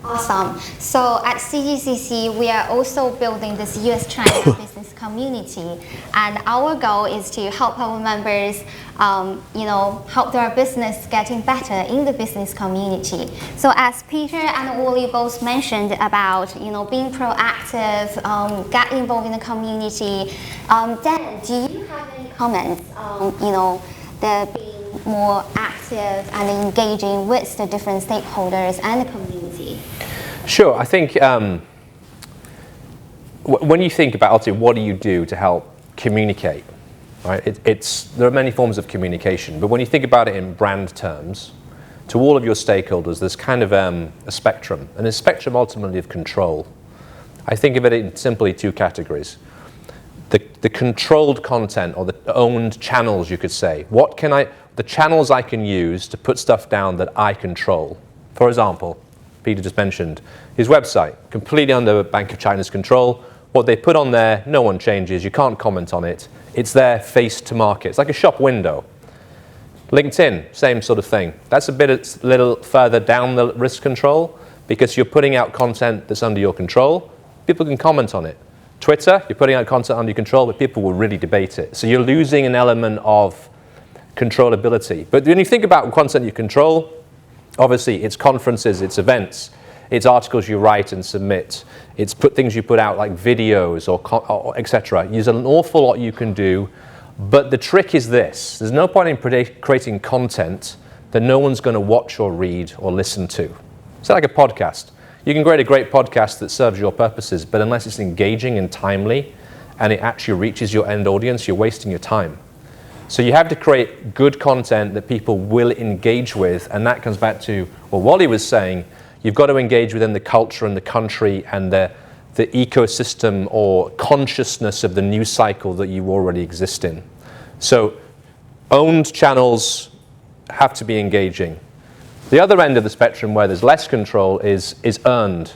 Awesome. So at CGCC, we are also building this US-China business community, and our goal is to help our members, help their business getting better in the business community. So as Peter and Wally both mentioned about, being proactive, get involved in the community. Dan, do you have any comments on, the being more active and engaging with the different stakeholders and the community? Sure. I think when you think about ultimately what do you do to help communicate, right? There are many forms of communication, but when you think about it in brand terms, to all of your stakeholders, there's kind of a spectrum, and a spectrum ultimately of control. I think of it in simply two categories. The controlled content, or the owned channels, you could say. The channels I can use to put stuff down that I control. For example, Peter just mentioned his website, completely under Bank of China's control. What they put on there, no one changes. You can't comment on it. It's there face to market. It's like a shop window. LinkedIn, same sort of thing. That's a little further down the risk control because you're putting out content that's under your control. People can comment on it. Twitter, you're putting out content under your control, but people will really debate it. So you're losing an element of controllability. But when you think about content you control, obviously it's conferences, it's events, it's articles you write and submit, it's things you put out like videos or etc. There's an awful lot you can do But the trick is this. There's no point in creating content that no one's going to watch or read or listen to. It's like a podcast. You can create a great podcast that serves your purposes, but unless it's engaging and timely and it actually reaches your end audience, you're wasting your time. So you have to create good content that people will engage with, and that comes back to what Wally was saying. You've got to engage within the culture and the country and the ecosystem or consciousness of the news cycle that you already exist in. So owned channels have to be engaging. The other end of the spectrum where there's less control is earned.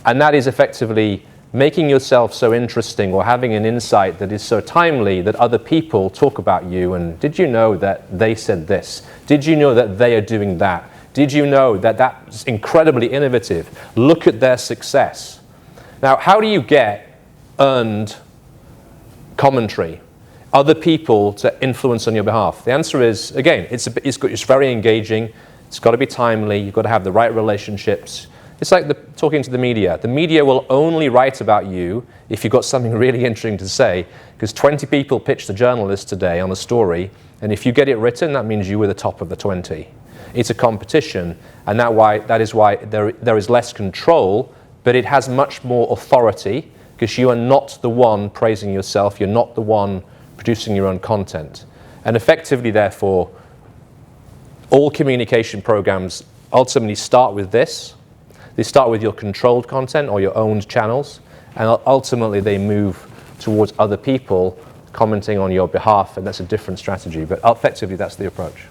And that is effectively making yourself so interesting or having an insight that is so timely that other people talk about you. And did you know that they said this? Did you know that they are doing that? Did you know that that's incredibly innovative? Look at their success. Now, how do you get earned commentary? Other people to influence on your behalf? The answer is, again, it's very engaging. It's got to be timely. You've got to have the right relationships. It's like talking to the media. The media will only write about you if you've got something really interesting to say, because 20 people pitched the journalist today on a story, and if you get it written, that means you were the top of the 20. It's a competition, and that is why there is less control, but it has much more authority, because you are not the one praising yourself. You're not the one producing your own content. And effectively, therefore, all communication programs ultimately start with this. They start with your controlled content or your owned channels, and ultimately they move towards other people commenting on your behalf, and that's a different strategy, but effectively that's the approach.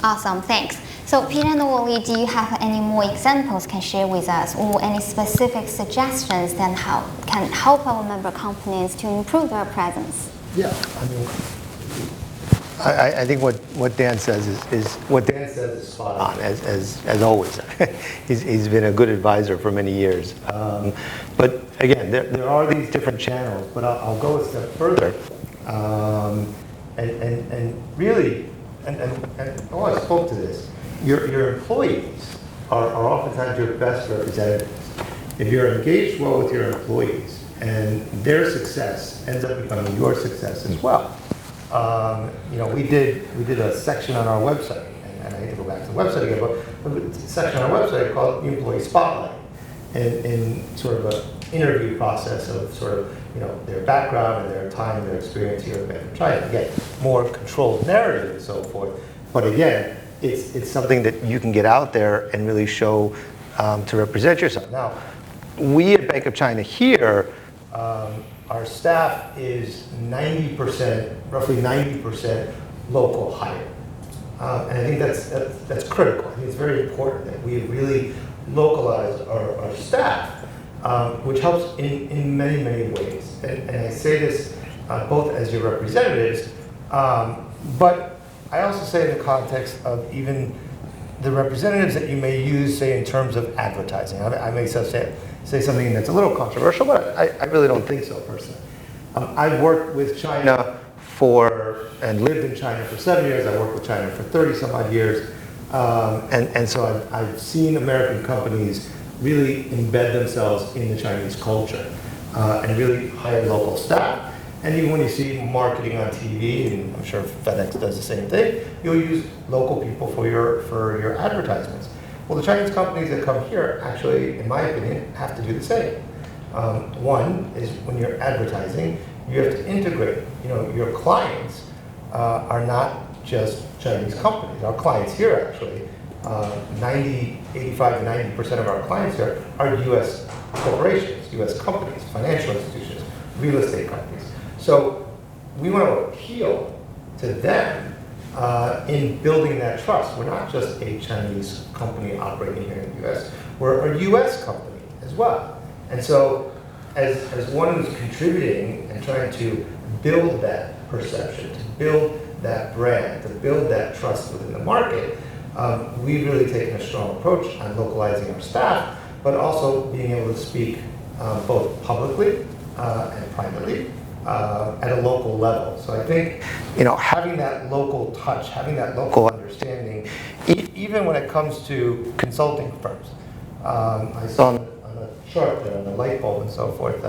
Awesome, thanks. So Peter and Wally, do you have any more examples can share with us, or any specific suggestions that can help our member companies to improve their presence? Yeah, I mean, I think what Dan says is spot on, as always. he's been a good advisor for many years. But again, there are these different channels, but I'll go a step further. And really, and I spoke to this, your employees are oftentimes your best representatives. If you're engaged well with your employees and their success ends up becoming your success as well. We did a section on our website, and I hate to go back to the website again, but a section on our website called Employee Spotlight, in sort of an interview process of sort of their background and their time, their experience here at Bank of China. Again, more controlled narrative and so forth. But again, it's something that you can get out there and really show to represent yourself. Now, we at Bank of China here. Our staff is roughly 90% local hire. And I think that's critical. I think it's very important that we really localize our staff, which helps in many, many ways. And I say this both as your representatives, but I also say in the context of even the representatives that you may use, say, in terms of advertising. I may say something that's a little controversial, but I really don't think so personally. I've worked with China and lived in China for 7 years. I worked with China for 30 some odd years. And so I've seen American companies really embed themselves in the Chinese culture and really hire local staff. And even when you see marketing on TV, and I'm sure Fedex does the same thing, you'll use local people for your advertisements. Well, the Chinese companies that come here actually, in my opinion, have to do the same. One is when you're advertising, you have to integrate. Your clients are not just Chinese companies. Our clients here actually, 85 to 90% of our clients here are U.S. corporations, U.S. companies, financial institutions, real estate companies. So we want to appeal to them in building that trust. We're not just a Chinese company operating here in the U.S. We're a U.S. company as well. And so as one who's contributing and trying to build that perception, to build that brand, to build that trust within the market, we've really taken a strong approach on localizing our staff, but also being able to speak both publicly and privately at a local level. So I think, having that local touch, having that local understanding, even when it comes to consulting firms. I saw on the chart there, on the light bulb and so forth,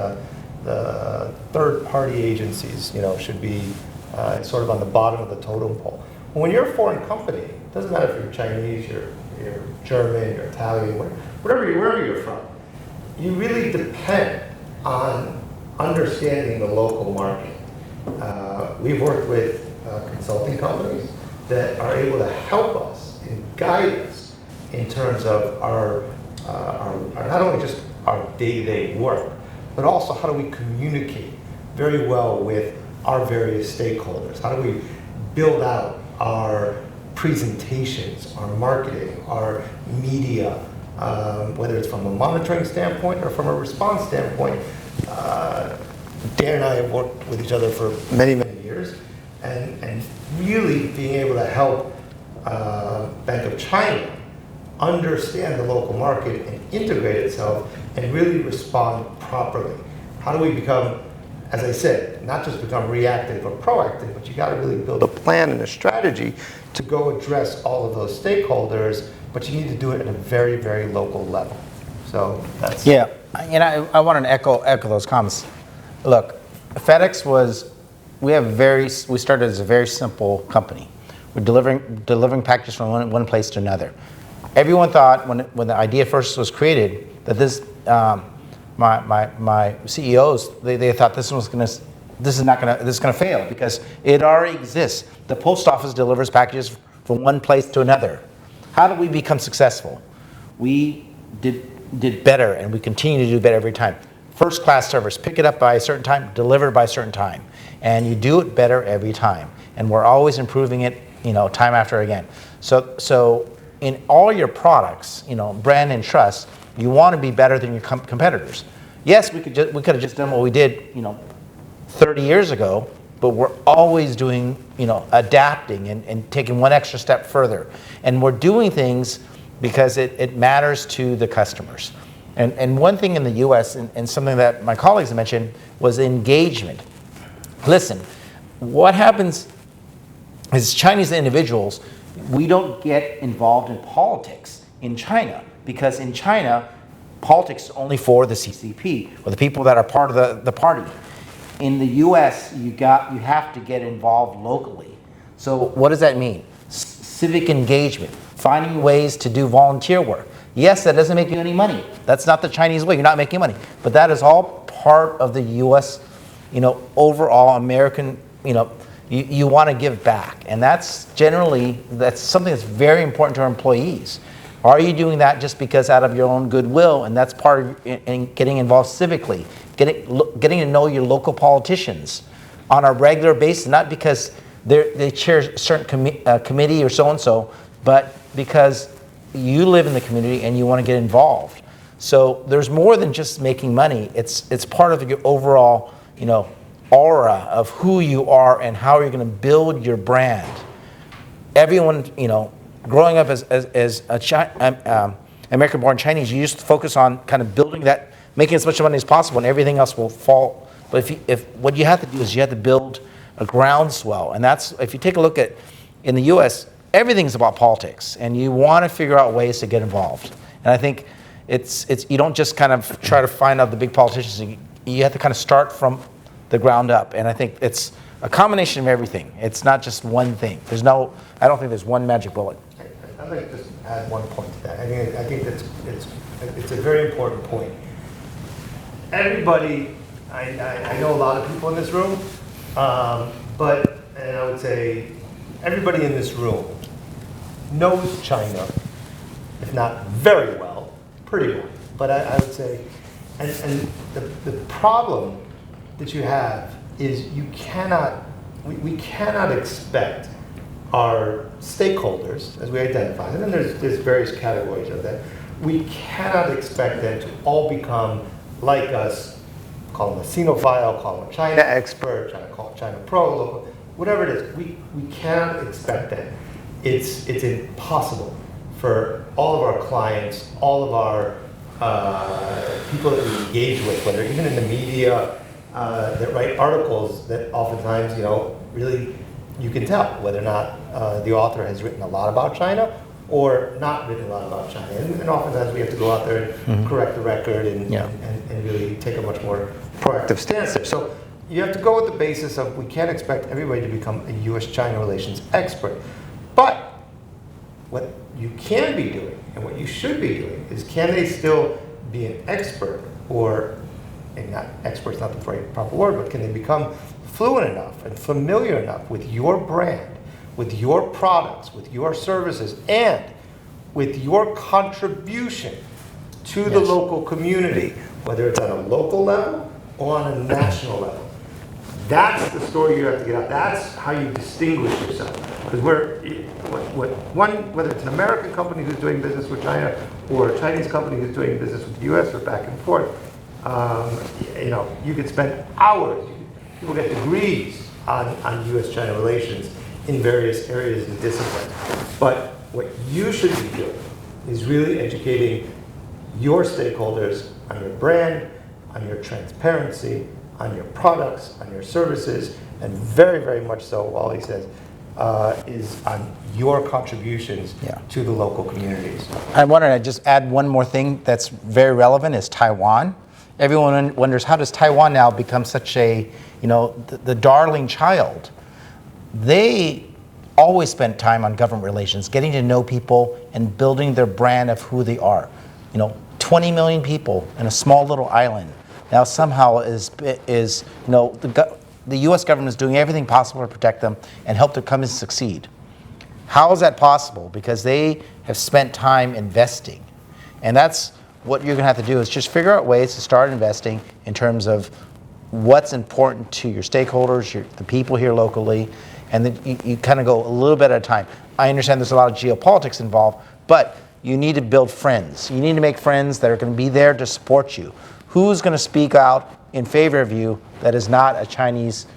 the third-party agencies, should be sort of on the bottom of the totem pole. When you're a foreign company, it doesn't matter if you're Chinese, you're German, you're Italian, wherever you're from, you really depend on understanding the local market. We've worked with consulting companies that are able to help us and guide us in terms of our not only just our day-to-day work, but also how do we communicate very well with our various stakeholders? How do we build out our presentations, our marketing, our media, whether it's from a monitoring standpoint or from a response standpoint. Dan and I have worked with each other for many, many years, and really being able to help Bank of China understand the local market and integrate itself and really respond properly. How do we become, as I said, not just become reactive or proactive, but you got to really build a plan and a strategy to go address all of those stakeholders, but you need to do it at a very, very local level. So that's... Yeah, and I want to echo those comments. Look, Fedex we started as a very simple company. We're delivering packages from one place to another. Everyone thought when the idea first was created that this, my CEOs, they thought this is gonna fail because it already exists. The post office delivers packages from one place to another. How did we become successful? We did better, and we continue to do better every time. First class service, pick it up by a certain time, deliver by a certain time, and you do it better every time. And we're always improving it, time after again. So in all your products, brand and trust, you want to be better than your competitors. Yes, we could have just done what we did, 30 years ago, but we're always doing, adapting and taking one extra step further. And we're doing things because it matters to the customers. And one thing in the US, and something that my colleagues mentioned, was engagement. Listen, what happens is Chinese individuals, we don't get involved in politics in China, because in China, politics is only for the CCP, or the people that are part of the party. In the US, you have to get involved locally. So what does that mean? Civic engagement, finding ways to do volunteer work. Yes, that doesn't make you any money. That's not the Chinese way, you're not making money. But that is all part of the US, overall American, you want to give back. And that's something that's very important to our employees. Are you doing that just because out of your own goodwill? And that's part of getting involved civically, getting to know your local politicians on a regular basis, not because they chair a certain committee or so-and-so, but because you live in the community and you want to get involved. So there's more than just making money. It's part of your overall, aura of who you are and how you're going to build your brand. Everyone, growing up as a American-born Chinese, you used to focus on kind of building that, making as much money as possible, and everything else will fall. But if what you have to do is you have to build a groundswell, and that's, if you take a look at in the U.S., everything's about politics, and you want to figure out ways to get involved. And I think it's you don't just kind of try to find out the big politicians. You have to kind of start from the ground up, and I think it's a combination of everything. It's not just one thing. I don't think there's one magic bullet. I'd like to just add one point to that. I think it's a very important point. Everybody, I know a lot of people in this room, and I would say everybody in this room knows China, if not very well, pretty well. But I would say, and the problem that you have is we cannot expect our stakeholders, as we identify, and then there's various categories of that. We cannot expect them to all become like us, call them a Sinophile, call them a China expert, China pro, local, whatever it is. We cannot expect that. It's impossible for all of our clients, all of our people that we engage with, whether even in the media, that write articles that oftentimes, really you can tell whether or not the author has written a lot about China or not written a lot about China. And oftentimes we have to go out there and correct the record and really take a much more proactive stance there. So you have to go with the basis of we can't expect everybody to become a U.S.-China relations expert. But what you can be doing and what you should be doing is, can they still be an expert, or, and not expert's not the right proper word, but can they become fluent enough and familiar enough with your brand, with your products, with your services, and with your contribution to the local community, whether it's on a local level or on a national level. That's the story you have to get out. That's how you distinguish yourself. Because whether it's an American company who's doing business with China or a Chinese company who's doing business with the U.S. or back and forth, you could spend hours. People get degrees on U.S.-China relations in various areas and disciplines. But what you should be doing is really educating your stakeholders on your brand, on your transparency, on your products, on your services, and very, very much so, Wally says, is on your contributions to the local communities. I wanted to just add one more thing that's very relevant is Taiwan. Everyone wonders, how does Taiwan now become such a, the darling child? They always spent time on government relations, getting to know people and building their brand of who they are. 20 million people in a small little island. Now somehow the U.S. government is doing everything possible to protect them and help their companies succeed. How is that possible? Because they have spent time investing. And that's what you're going to have to do, is just figure out ways to start investing in terms of what's important to your stakeholders, the people here locally, and then you kind of go a little bit at a time. I understand there's a lot of geopolitics involved, but you need to build friends. You need to make friends that are going to be there to support you. Who's going to speak out in favor of you that is not a Chinese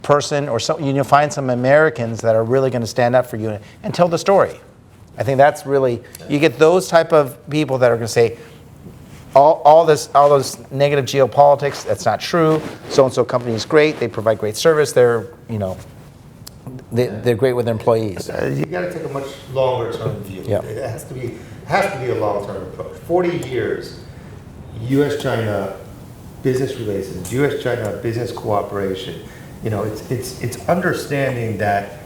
person, or find some Americans that are really going to stand up for you and tell the story. I think that's really, you get those type of people that are going to say, all those negative geopolitics, that's not true. So-and-so company is great. They provide great service. They're great with their employees. You got to take a much longer term view. Yep. It has to be a long term approach. 40 years, U.S.-China business relations, U.S.-China business cooperation. It's understanding that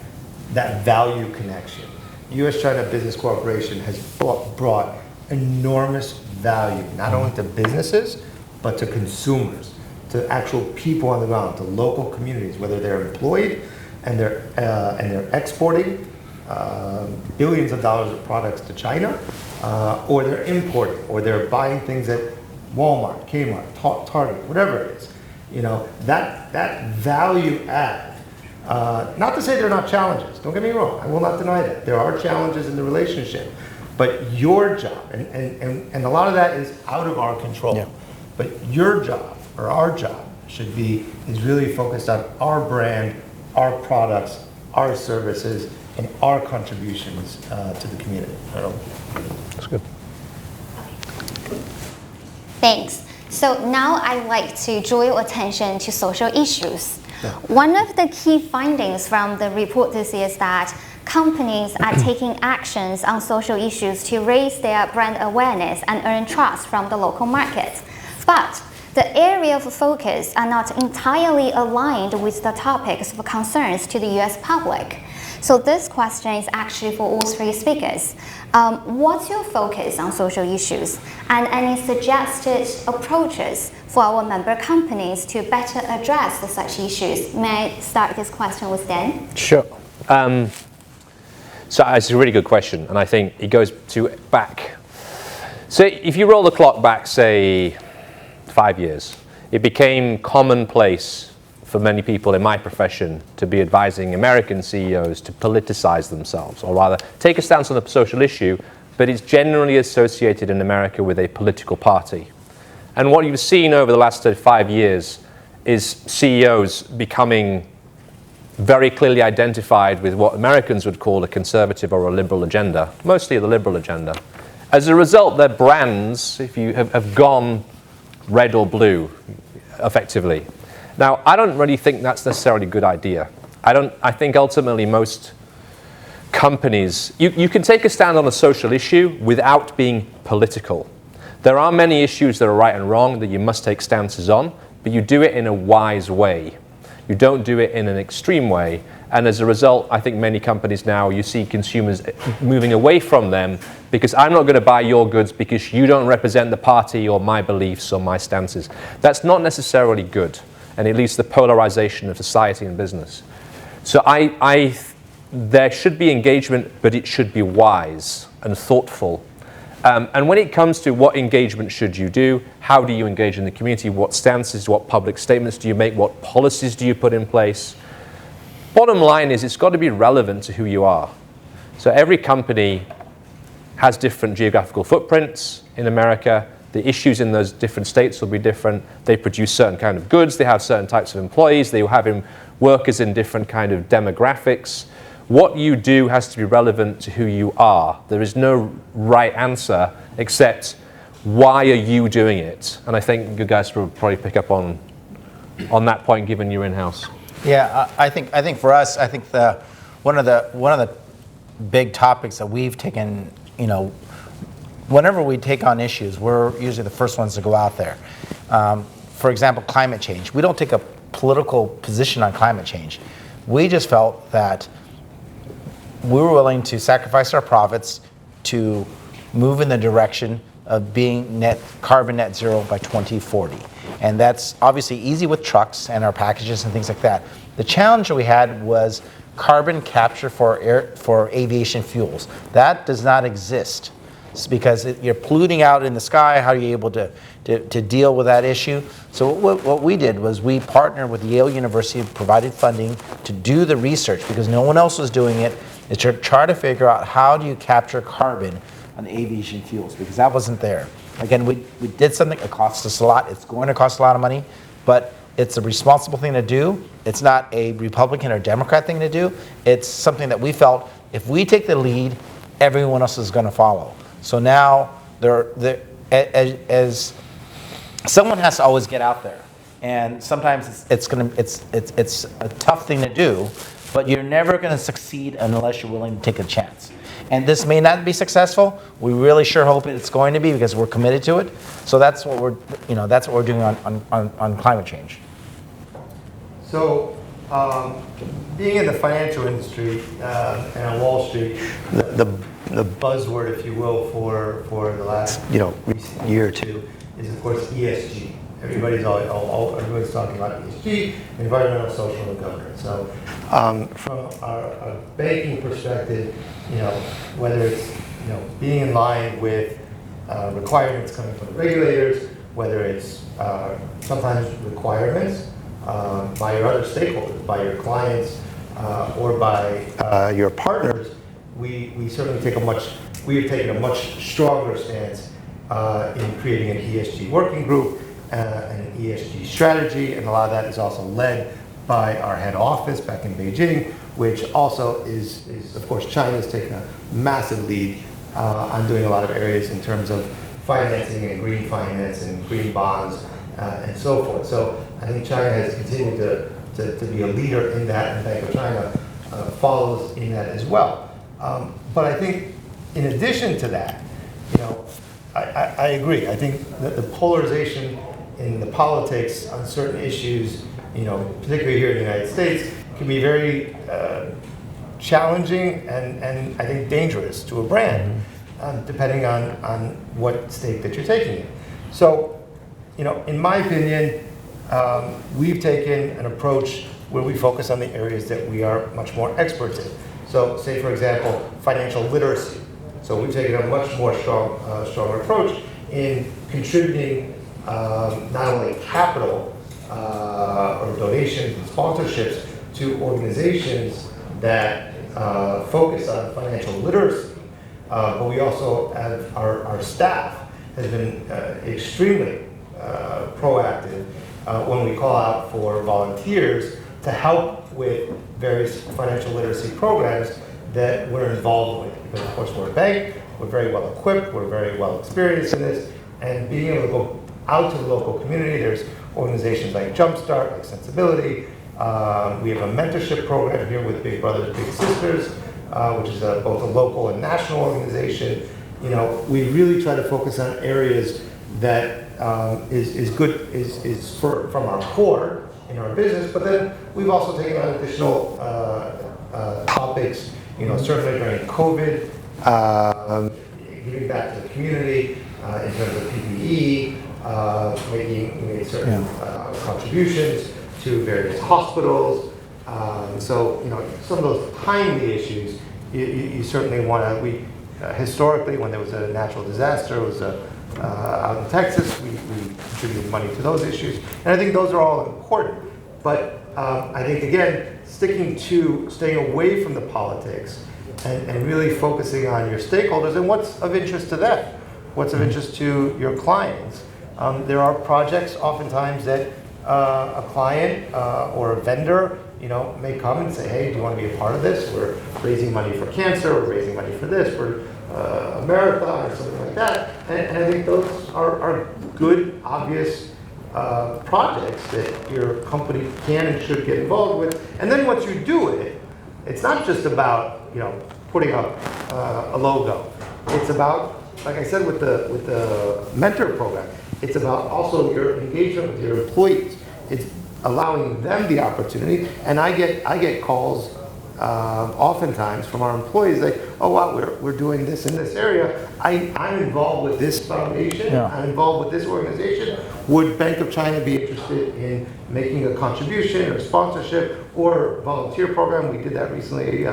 value connection. U.S.-China business cooperation has brought enormous value, not only to businesses, but to consumers, to actual people on the ground, to local communities, whether they're employed and they're exporting billions of dollars of products to China, or they're importing, or they're buying things at Walmart, Kmart, Target, whatever it is. That value add. Not to say there are not challenges. Don't get me wrong. I will not deny that. There are challenges in the relationship. But your job, and a lot of that is out of our control. Yeah. But your job, or our job, is really focused on our brand, our products, our services, and our contributions to the community. That's good. Thanks. So now I'd like to draw your attention to social issues. One of the key findings from the report this year is that companies are taking actions on social issues to raise their brand awareness and earn trust from the local market. But the area of focus are not entirely aligned with the topics of concerns to the US public. So this question is actually for all three speakers. What's your focus on social issues, and any suggested approaches for our member companies to better address such issues? May I start this question with Dan? Sure. So it's a really good question, and I think it goes back. So if you roll the clock back, say, 5 years, it became commonplace for many people in my profession to be advising American CEOs to politicize themselves, or rather take a stance on a social issue, but it's generally associated in America with a political party. And what you've seen over the last 5 years is CEOs becoming very clearly identified with what Americans would call a conservative or a liberal agenda, mostly the liberal agenda. As a result, their brands, if you have gone red or blue, effectively. Now, I don't really think that's necessarily a good idea. I think ultimately most companies, you can take a stand on a social issue without being political. There are many issues that are right and wrong that you must take stances on, but you do it in a wise way. You don't do it in an extreme way. And as a result, I think many companies now, you see consumers moving away from them because I'm not going to buy your goods because you don't represent the party or my beliefs or my stances. That's not necessarily good, and it leads to the polarization of society and business. So there should be engagement, but it should be wise and thoughtful. And when it comes to what engagement should you do, how do you engage in the community, what stances, what public statements do you make, what policies do you put in place? Bottom line is it's got to be relevant to who you are. So every company has different geographical footprints in America. The issues in those different states will be different. They produce certain kind of goods. They have certain types of employees. They have workers in different kind of demographics. What you do has to be relevant to who you are. There is no right answer except why are you doing it? And I think you guys will probably pick up on that point given you're in-house. Yeah, I think for us, I think one of the big topics that we've taken, whenever we take on issues, we're usually the first ones to go out there. For example, climate change. We don't take a political position on climate change. We just felt that we were willing to sacrifice our profits to move in the direction of being carbon net zero by 2040. And that's obviously easy with trucks and our packages and things like that. The challenge that we had was carbon capture for aviation fuels. That does not exist. It's because you're polluting out in the sky. How are you able to deal with that issue? So what we did was we partnered with Yale University, provided funding to do the research because no one else was doing it, is to try to figure out how do you capture carbon on aviation fuels, because that wasn't there. Again, we did something, it costs us a lot, it's going to cost a lot of money, but it's a responsible thing to do. It's not a Republican or Democrat thing to do. It's something that we felt if we take the lead, everyone else is going to follow. So now, as someone has to always get out there, and sometimes it's a tough thing to do, but you're never going to succeed unless you're willing to take a chance. And this may not be successful. We really sure hope it's going to be because we're committed to it. So that's what we're doing on climate change. So, being in the financial industry and on Wall Street, the buzzword, if you will, for the last recent year or two is of course ESG. Everybody's talking about ESG, environmental, social, and governance. So, from our banking perspective, whether it's being in line with requirements coming from the regulators, whether it's sometimes requirements by your other stakeholders, by your clients, or by your partners, we certainly we have taken a much stronger stance in creating an ESG working group and an ESG strategy, and a lot of that is also led by our head office back in Beijing, which also is of course, China's taken a massive lead on doing a lot of areas in terms of financing and green finance and green bonds and so forth. So I think China has continued to be a leader in that, and Bank of China follows in that as well. But I think in addition to that, I agree. I think that the polarization in the politics on certain issues, particularly here in the United States, can be very challenging and I think dangerous to a brand, depending on what stake that you're taking in. So, in my opinion, we've taken an approach where we focus on the areas that we are much more experts in. So, say for example, financial literacy. So we've taken a much more stronger approach in contributing not only capital or donations and sponsorships to organizations that focus on financial literacy, but we also have our staff has been extremely proactive when we call out for volunteers to help with various financial literacy programs that we're involved with. Because of course we're a bank, we're very well equipped, we're very well experienced in this, and being able to go out to the local community, there's organizations like Jumpstart, like Sensibility. We have a mentorship program here with Big Brothers Big Sisters, which is both a local and national organization. We really try to focus on areas that is good, from our core in our business, but then we've also taken on additional topics, certainly during COVID, giving back to the community in terms of PPE, making certain contributions to various hospitals. So, some of those timely issues, you certainly want to, historically, when there was a natural disaster, it was out in Texas, we contributed money to those issues. And I think those are all important. But I think, again, staying away from the politics and really focusing on your stakeholders and what's of interest to them, what's of interest to your clients. There are projects oftentimes that a client or a vendor may come and say, hey, do you want to be a part of this? We're raising money for cancer, we're raising money for this, we're a marathon or something like that. And I think those are good, obvious projects that your company can and should get involved with. And then once you do it, it's not just about putting up a logo. It's about, like I said, with the mentor program, it's about also your engagement with your employees. It's allowing them the opportunity, and I get calls oftentimes from our employees like, oh wow, we're doing this in this area. I'm involved with this foundation. Yeah. I'm involved with this organization. Would Bank of China be interested in making a contribution or sponsorship or volunteer program? We did that recently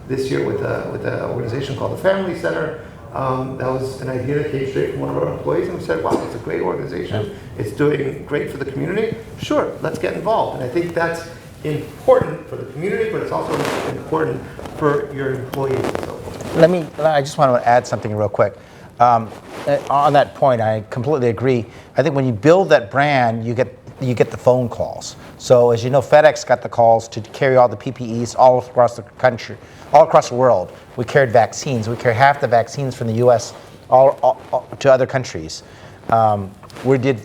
this year with an organization called the Family Center. That was an idea that came straight from one of our employees, and we said, wow, it's a great organization. It's doing great for the community. Sure, let's get involved. And I think that's important for the community, but it's also important for your employees and so forth. I just want to add something real quick. On that point, I completely agree. I think when you build that brand, you get the phone calls. So as you know, Fedex got the calls to carry all the PPEs all across the country, all across the world. We carried vaccines. We carried half the vaccines from the U.S. all to other countries. We did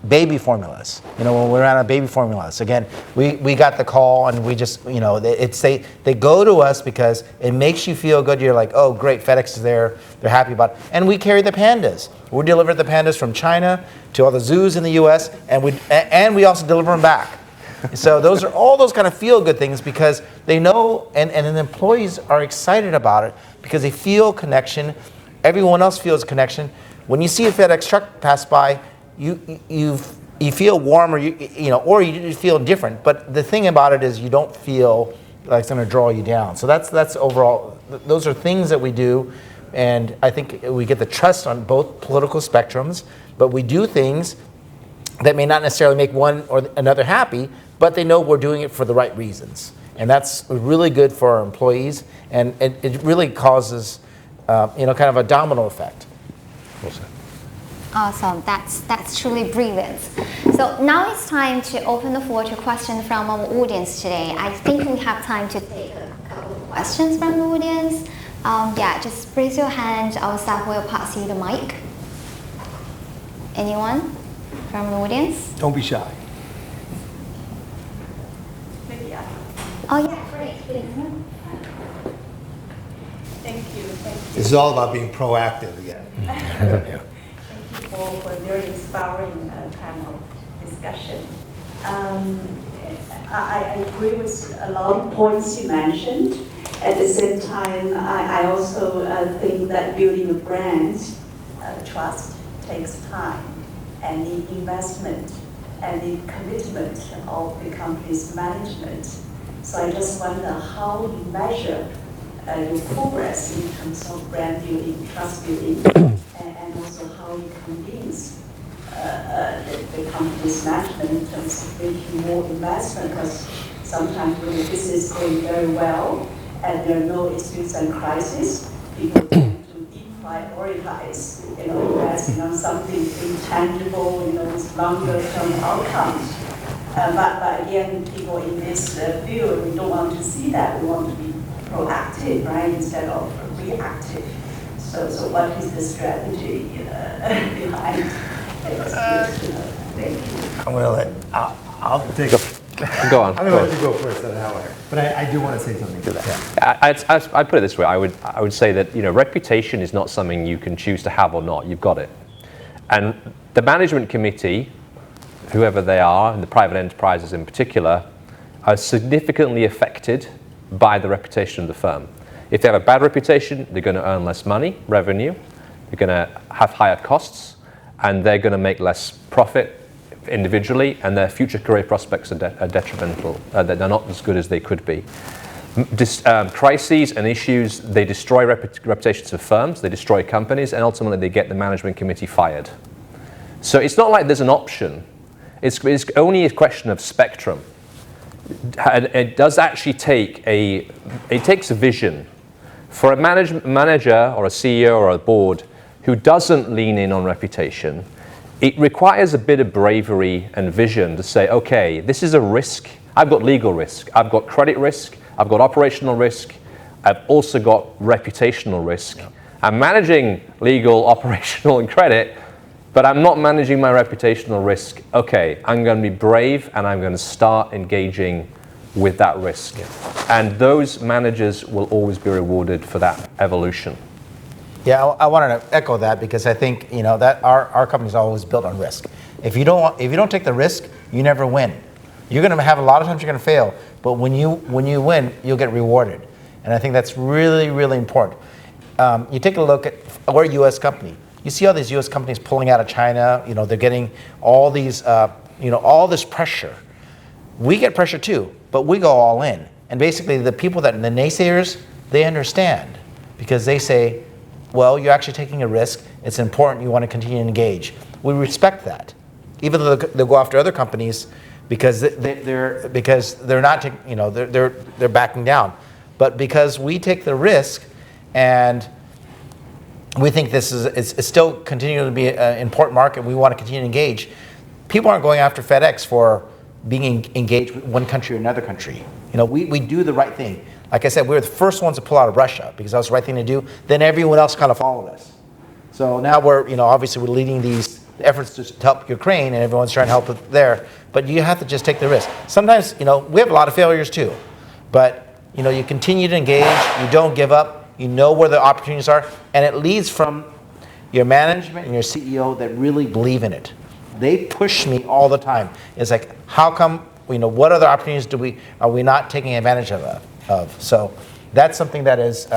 baby formulas. When we ran out of baby formulas, again, we got the call, and we just, they go to us because it makes you feel good. You're like, oh, great, FedEx is there. They're happy about it. And we carry the pandas. We deliver the pandas from China to all the zoos in the U.S., and we also deliver them back. So those are all those kind of feel-good things because they know, and the employees are excited about it because they feel connection. Everyone else feels connection. When you see a FedEx truck pass by, you feel warm, or you feel different. But the thing about it is you don't feel like it's going to draw you down. So that's overall. Those are things that we do, and I think we get the trust on both political spectrums. But we do things that may not necessarily make one or another happy, but they know we're doing it for the right reasons. And that's really good for our employees, and it really causes, kind of a domino effect. Well said. Awesome, that's truly brilliant. So now it's time to open the floor to questions from our audience today. I think we have time to take a couple of questions from the audience. Just raise your hand, our staff will pass you the mic. Anyone from the audience? Don't be shy. Oh yeah, great, please. Thank you. This is all about being proactive again. Thank you for a very inspiring panel discussion. I agree with a lot of points you mentioned. At the same time, I also think that building a brand, trust takes time and the investment and the commitment of the company's management. So I just wonder how you measure your progress in terms of brand building, trust building, and also how you convince the company's management in terms of making more investment, because sometimes when the business is going very well and there are no issues and crises, people tend to deprioritize, investing on something intangible, with longer term outcomes. But again, people in this field, we don't want to see that. We want to be proactive, right, instead of reactive. So what is the strategy behind this? Thank you. I'm going to I'll take a... Go on. I'm going to let you go first on that one. But I do want to say something to that. I'd put it this way. I would say that reputation is not something you can choose to have or not. You've got it. And The management committee, whoever they are, and the private enterprises in particular, are significantly affected by the reputation of the firm. If they have a bad reputation, they're going to earn less money, revenue, they're going to have higher costs, and they're going to make less profit individually, and their future career prospects are detrimental. They're not as good as they could be. Crises and issues, they destroy reputations of firms, they destroy companies, and ultimately they get the management committee fired. So it's not like there's an option. It's only a question of spectrum. It does actually take it takes a vision. For a manager or a CEO or a board who doesn't lean in on reputation, it requires a bit of bravery and vision to say, okay, this is a risk. I've got legal risk, I've got credit risk, I've got operational risk, I've also got reputational risk. Yeah. I'm managing legal, operational, and credit, but I'm not managing my reputational risk. Okay, I'm going to be brave and I'm going to start engaging with that risk. Yeah. And those managers will always be rewarded for that evolution. Yeah, I wanted to echo that because I think that our company's always built on risk. If you don't take the risk, you never win. You're going to have a lot of times you're going to fail, but when you win, you'll get rewarded. And I think that's really, really important. You take a look at, we're a U.S. company. You see all these U.S. companies pulling out of China. They're getting all these, all this pressure. We get pressure too, but we go all in. And basically, the people the naysayers, they understand because they say, well, you're actually taking a risk. It's important. You want to continue to engage. We respect that, even though they'll go after other companies because they're not taking, they're backing down. But because we take the risk, and we think this is it's still continuing to be an important market, we want to continue to engage. People aren't going after FedEx for being engaged with one country or another country. We do the right thing. Like I said, we were the first ones to pull out of Russia because that was the right thing to do. Then everyone else kind of followed us. So now we're, obviously we're leading these efforts to help Ukraine, and everyone's trying to help it there. But you have to just take the risk. Sometimes, we have a lot of failures too. But, you continue to engage. You don't give up. You know where the opportunities are. And it leads from your management and your CEO that really believe in it. They push me all the time. It's like, how come, what other opportunities are we not taking advantage of? So that's something that is,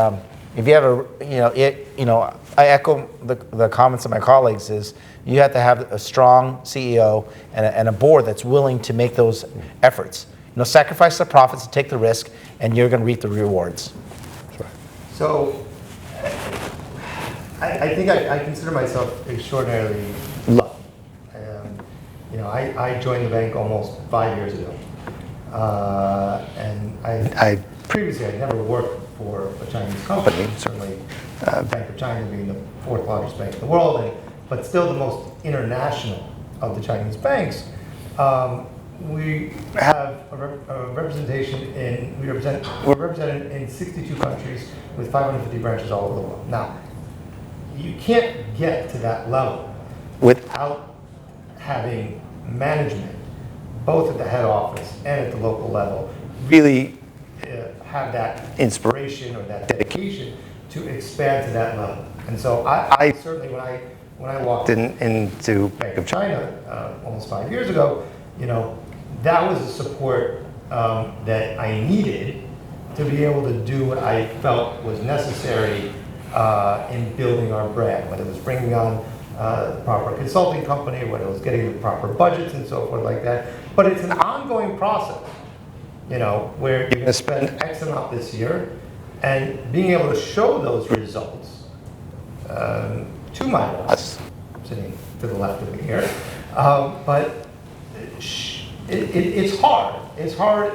if you have I echo the comments of my colleagues is you have to have a strong CEO and a board that's willing to make those efforts. Sacrifice the profits, take the risk, and you're going to reap the rewards. That's right. So I think I consider myself extraordinarily lucky. I joined the bank almost 5 years ago. And I previously I'd never worked for a Chinese company, certainly Bank of China being the fourth largest bank in the world, but still the most international of the Chinese banks. We have a representation we're represented in 62 countries with 550 branches all over the world. Now, you can't get to that level without having management, both at the head office and at the local level, really have that inspiration or that dedication to expand to that level. And so I certainly, when I walked into Bank of China almost 5 years ago, that was the support that I needed to be able to do what I felt was necessary in building our brand, whether it was bringing on the proper consulting company, whether it was getting the proper budgets and so forth like that. But it's an ongoing process, where you're going to spend X amount this year, and being able to show those results to my boss, sitting to the left of me here. But it's hard. It's hard,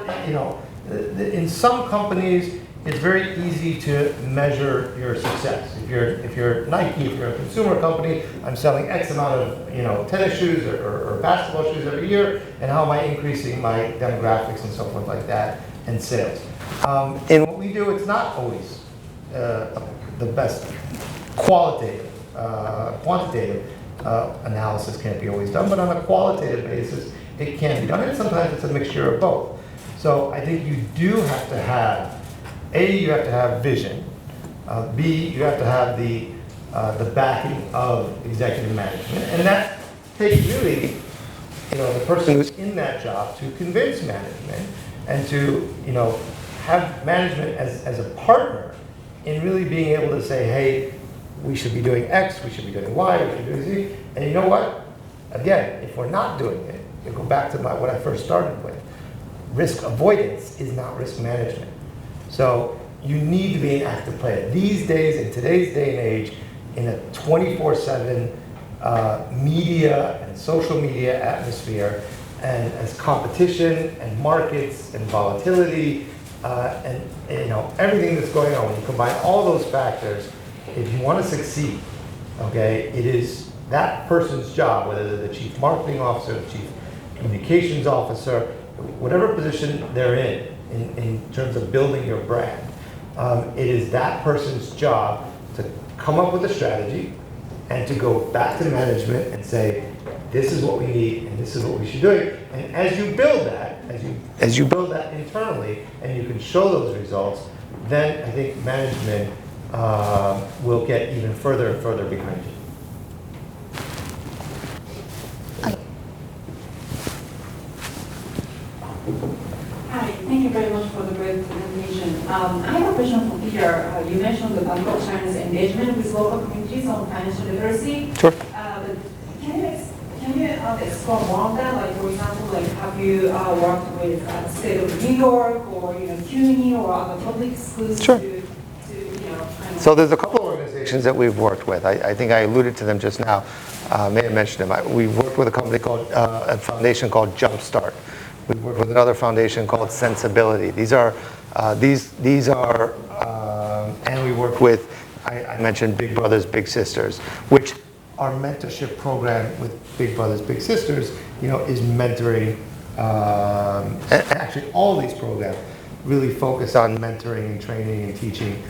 in some companies, it's very easy to measure your success. If you're Nike, if you're a consumer company, I'm selling X amount of tennis shoes or basketball shoes every year, and how am I increasing my demographics and so forth like that, and sales. In what we do, it's not always the best quantitative analysis can't be always done, but on a qualitative basis, it can be done, and sometimes it's a mixture of both. So I think you do have to have, A, you have to have vision, B, you have to have the backing of executive management, and that takes really, the person who's in that job to convince management and to, have management as a partner in really being able to say, hey, we should be doing X, we should be doing Y, we should be doing Z. And you know what? Again, if we're not doing it, you go back to what I first started with. Risk avoidance is not risk management. So you need to be an active player. These days, in today's day and age, in a 24/7 media and social media atmosphere, and as competition and markets and volatility and everything that's going on, when you combine all those factors, if you want to succeed, okay, it is that person's job, whether they're the chief marketing officer, the chief communications officer, whatever position they're in terms of building your brand, it is that person's job to come up with a strategy and to go back to management and say, this is what we need and this is what we should do. And as you build that, as you build that internally and you can show those results, then I think management will get even further and further behind you. Hi, thank you very much for the great presentation. I have a question for Peter. You mentioned the Bank of China's engagement with local communities on financial literacy. Sure. But can you explore more on that? Like, for example, like have you worked with the state of New York or CUNY or other public schools? Sure. So Kind there's a couple of organizations that we've worked with. I think I alluded to them just now. May have mentioned them. We've worked with a company called a foundation called Jumpstart. We work with another foundation called Sensibility. These are, and we work with, I mentioned Big Brothers Big Sisters, which our mentorship program with Big Brothers Big Sisters, is mentoring. And actually, all these programs really focus on mentoring and training and teaching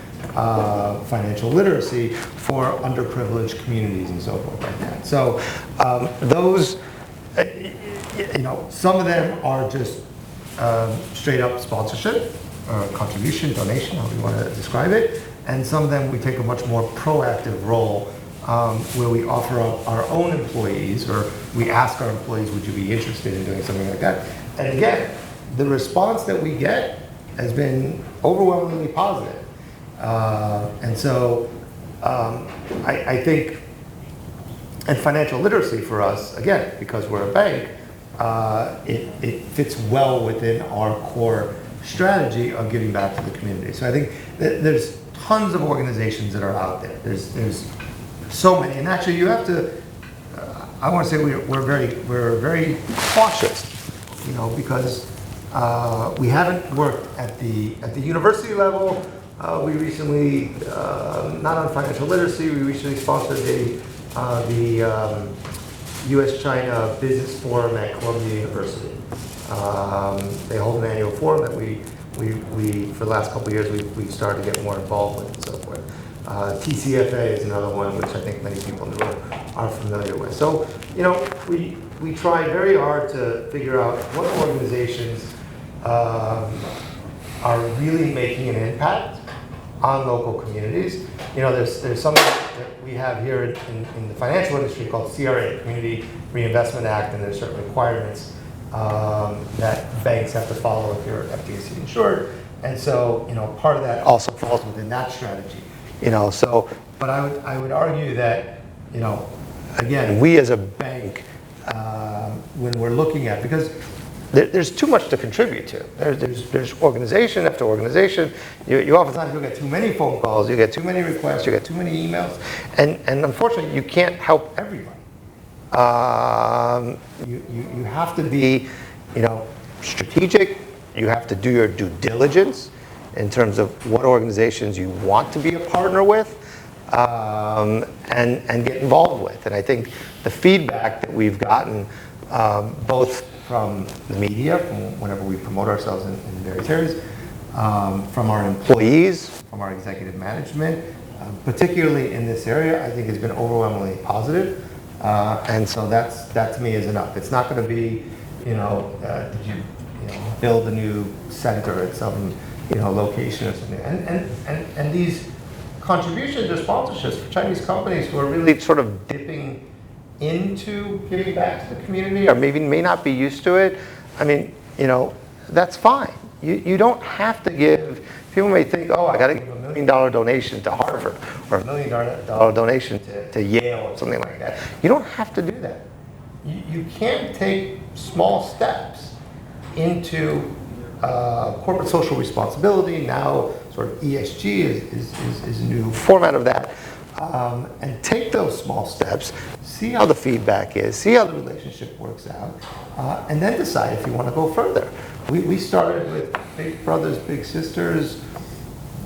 financial literacy for underprivileged communities and so forth like that. So those. Some of them are just straight up sponsorship or contribution, donation, however you want to describe it. And some of them we take a much more proactive role where we offer up our own employees, or we ask our employees, would you be interested in doing something like that? And again, the response that we get has been overwhelmingly positive. And so I think, and financial literacy for us, again, because we're a bank, it fits well within our core strategy of giving back to the community. So I think there's tons of organizations that are out there. There's so many, and actually you have to. I want to say we're very cautious, because we haven't worked at the university level. We recently, not on financial literacy, we recently sponsored the U.S.-China Business Forum at Columbia University. They hold an annual forum that we for the last couple of years, we've started to get more involved with and so forth. TCFA is another one, which I think many people in the room are familiar with. So, we try very hard to figure out what organizations are really making an impact on local communities. There's something that we have here in the financial industry called CRA, Community Reinvestment Act, and there's certain requirements that banks have to follow if you're FDIC insured. And so, part of that also falls within that strategy. But I would argue that, again, we as a bank, when we're looking at, because there's too much to contribute to. There's organization after organization. You oftentimes you'll get too many phone calls, you get too many requests, you get too many emails, and unfortunately you can't help everybody. You have to be, strategic. You have to do your due diligence in terms of what organizations you want to be a partner with, and get involved with. And I think the feedback that we've gotten, both from the media, from whenever we promote ourselves in various areas, from our employees, from our executive management, particularly in this area, I think has been overwhelmingly positive. And so that to me is enough. It's not going to be, did you build a new center at some location or something. And these contributions or sponsorships for Chinese companies who are really sort of dipping into giving back to the community, or maybe may not be used to it, I mean, you know, that's fine. You don't have to give, people may think, oh, I got to give $1 million donation to Harvard or $1 million donation to Yale or something like that. You don't have to do that. you can't take small steps into corporate social responsibility. Now, sort of ESG is a new format of that. And take those small steps, see how the feedback is, see how the relationship works out, and then decide if you want to go further. We started with Big Brothers, Big Sisters,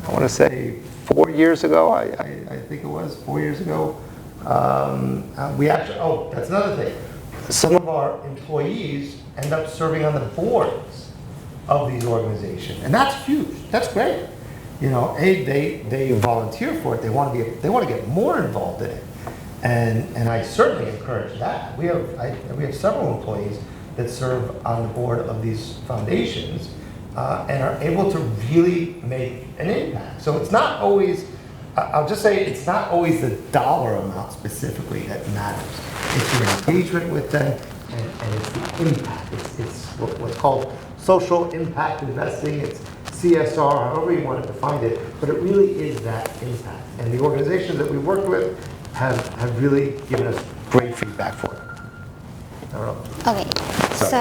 I want to say 4 years ago, I think it was 4 years ago. We actually, oh, that's another thing. Some of our employees end up serving on the boards of these organizations, and that's huge. That's great. You know, they volunteer for it. They want to get more involved in it, and I certainly encourage that. We have several employees that serve on the board of these foundations and are able to really make an impact. So it's not always. I'll just say it's not always the dollar amount specifically that matters. It's your engagement with them and it's the impact. It's what's called social impact investing. It's CSR, however you want to define it, but it really is that impact. And the organizations that we work with have really given us great feedback for it. I don't know. Okay, so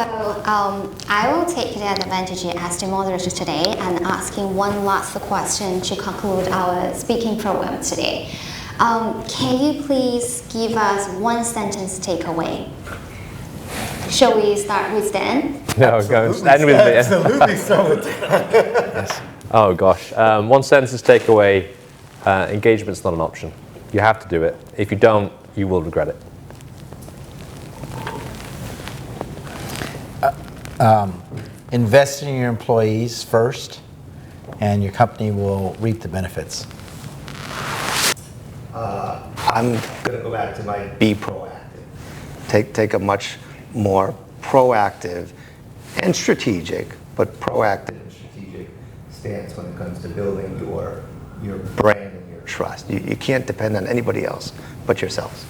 I will take the advantage as the moderator today and asking one last question to conclude our speaking program today. Can you please give us one sentence takeaway? Shall we start with Dan? No, go end with me. Absolutely, start with Yes. Oh gosh, one sentence takeaway: engagement's not an option. You have to do it. If you don't, you will regret it. Invest in your employees first, and your company will reap the benefits. I'm going to go back to my Be proactive. Take a much more proactive and strategic, but proactive and strategic stance when it comes to building your brand and your trust. You can't depend on anybody else but yourselves.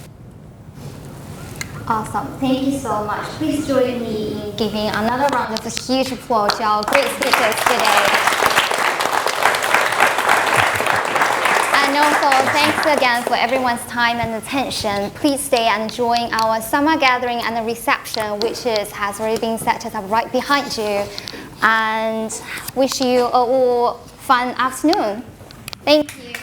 Awesome. Thank you so much. Please join me in giving another round of a huge applause to our great speakers today. And also, thanks again for everyone's time and attention. Please stay and join our summer gathering and the reception, which has already been set up right behind you. And wish you all fun afternoon. Thank you.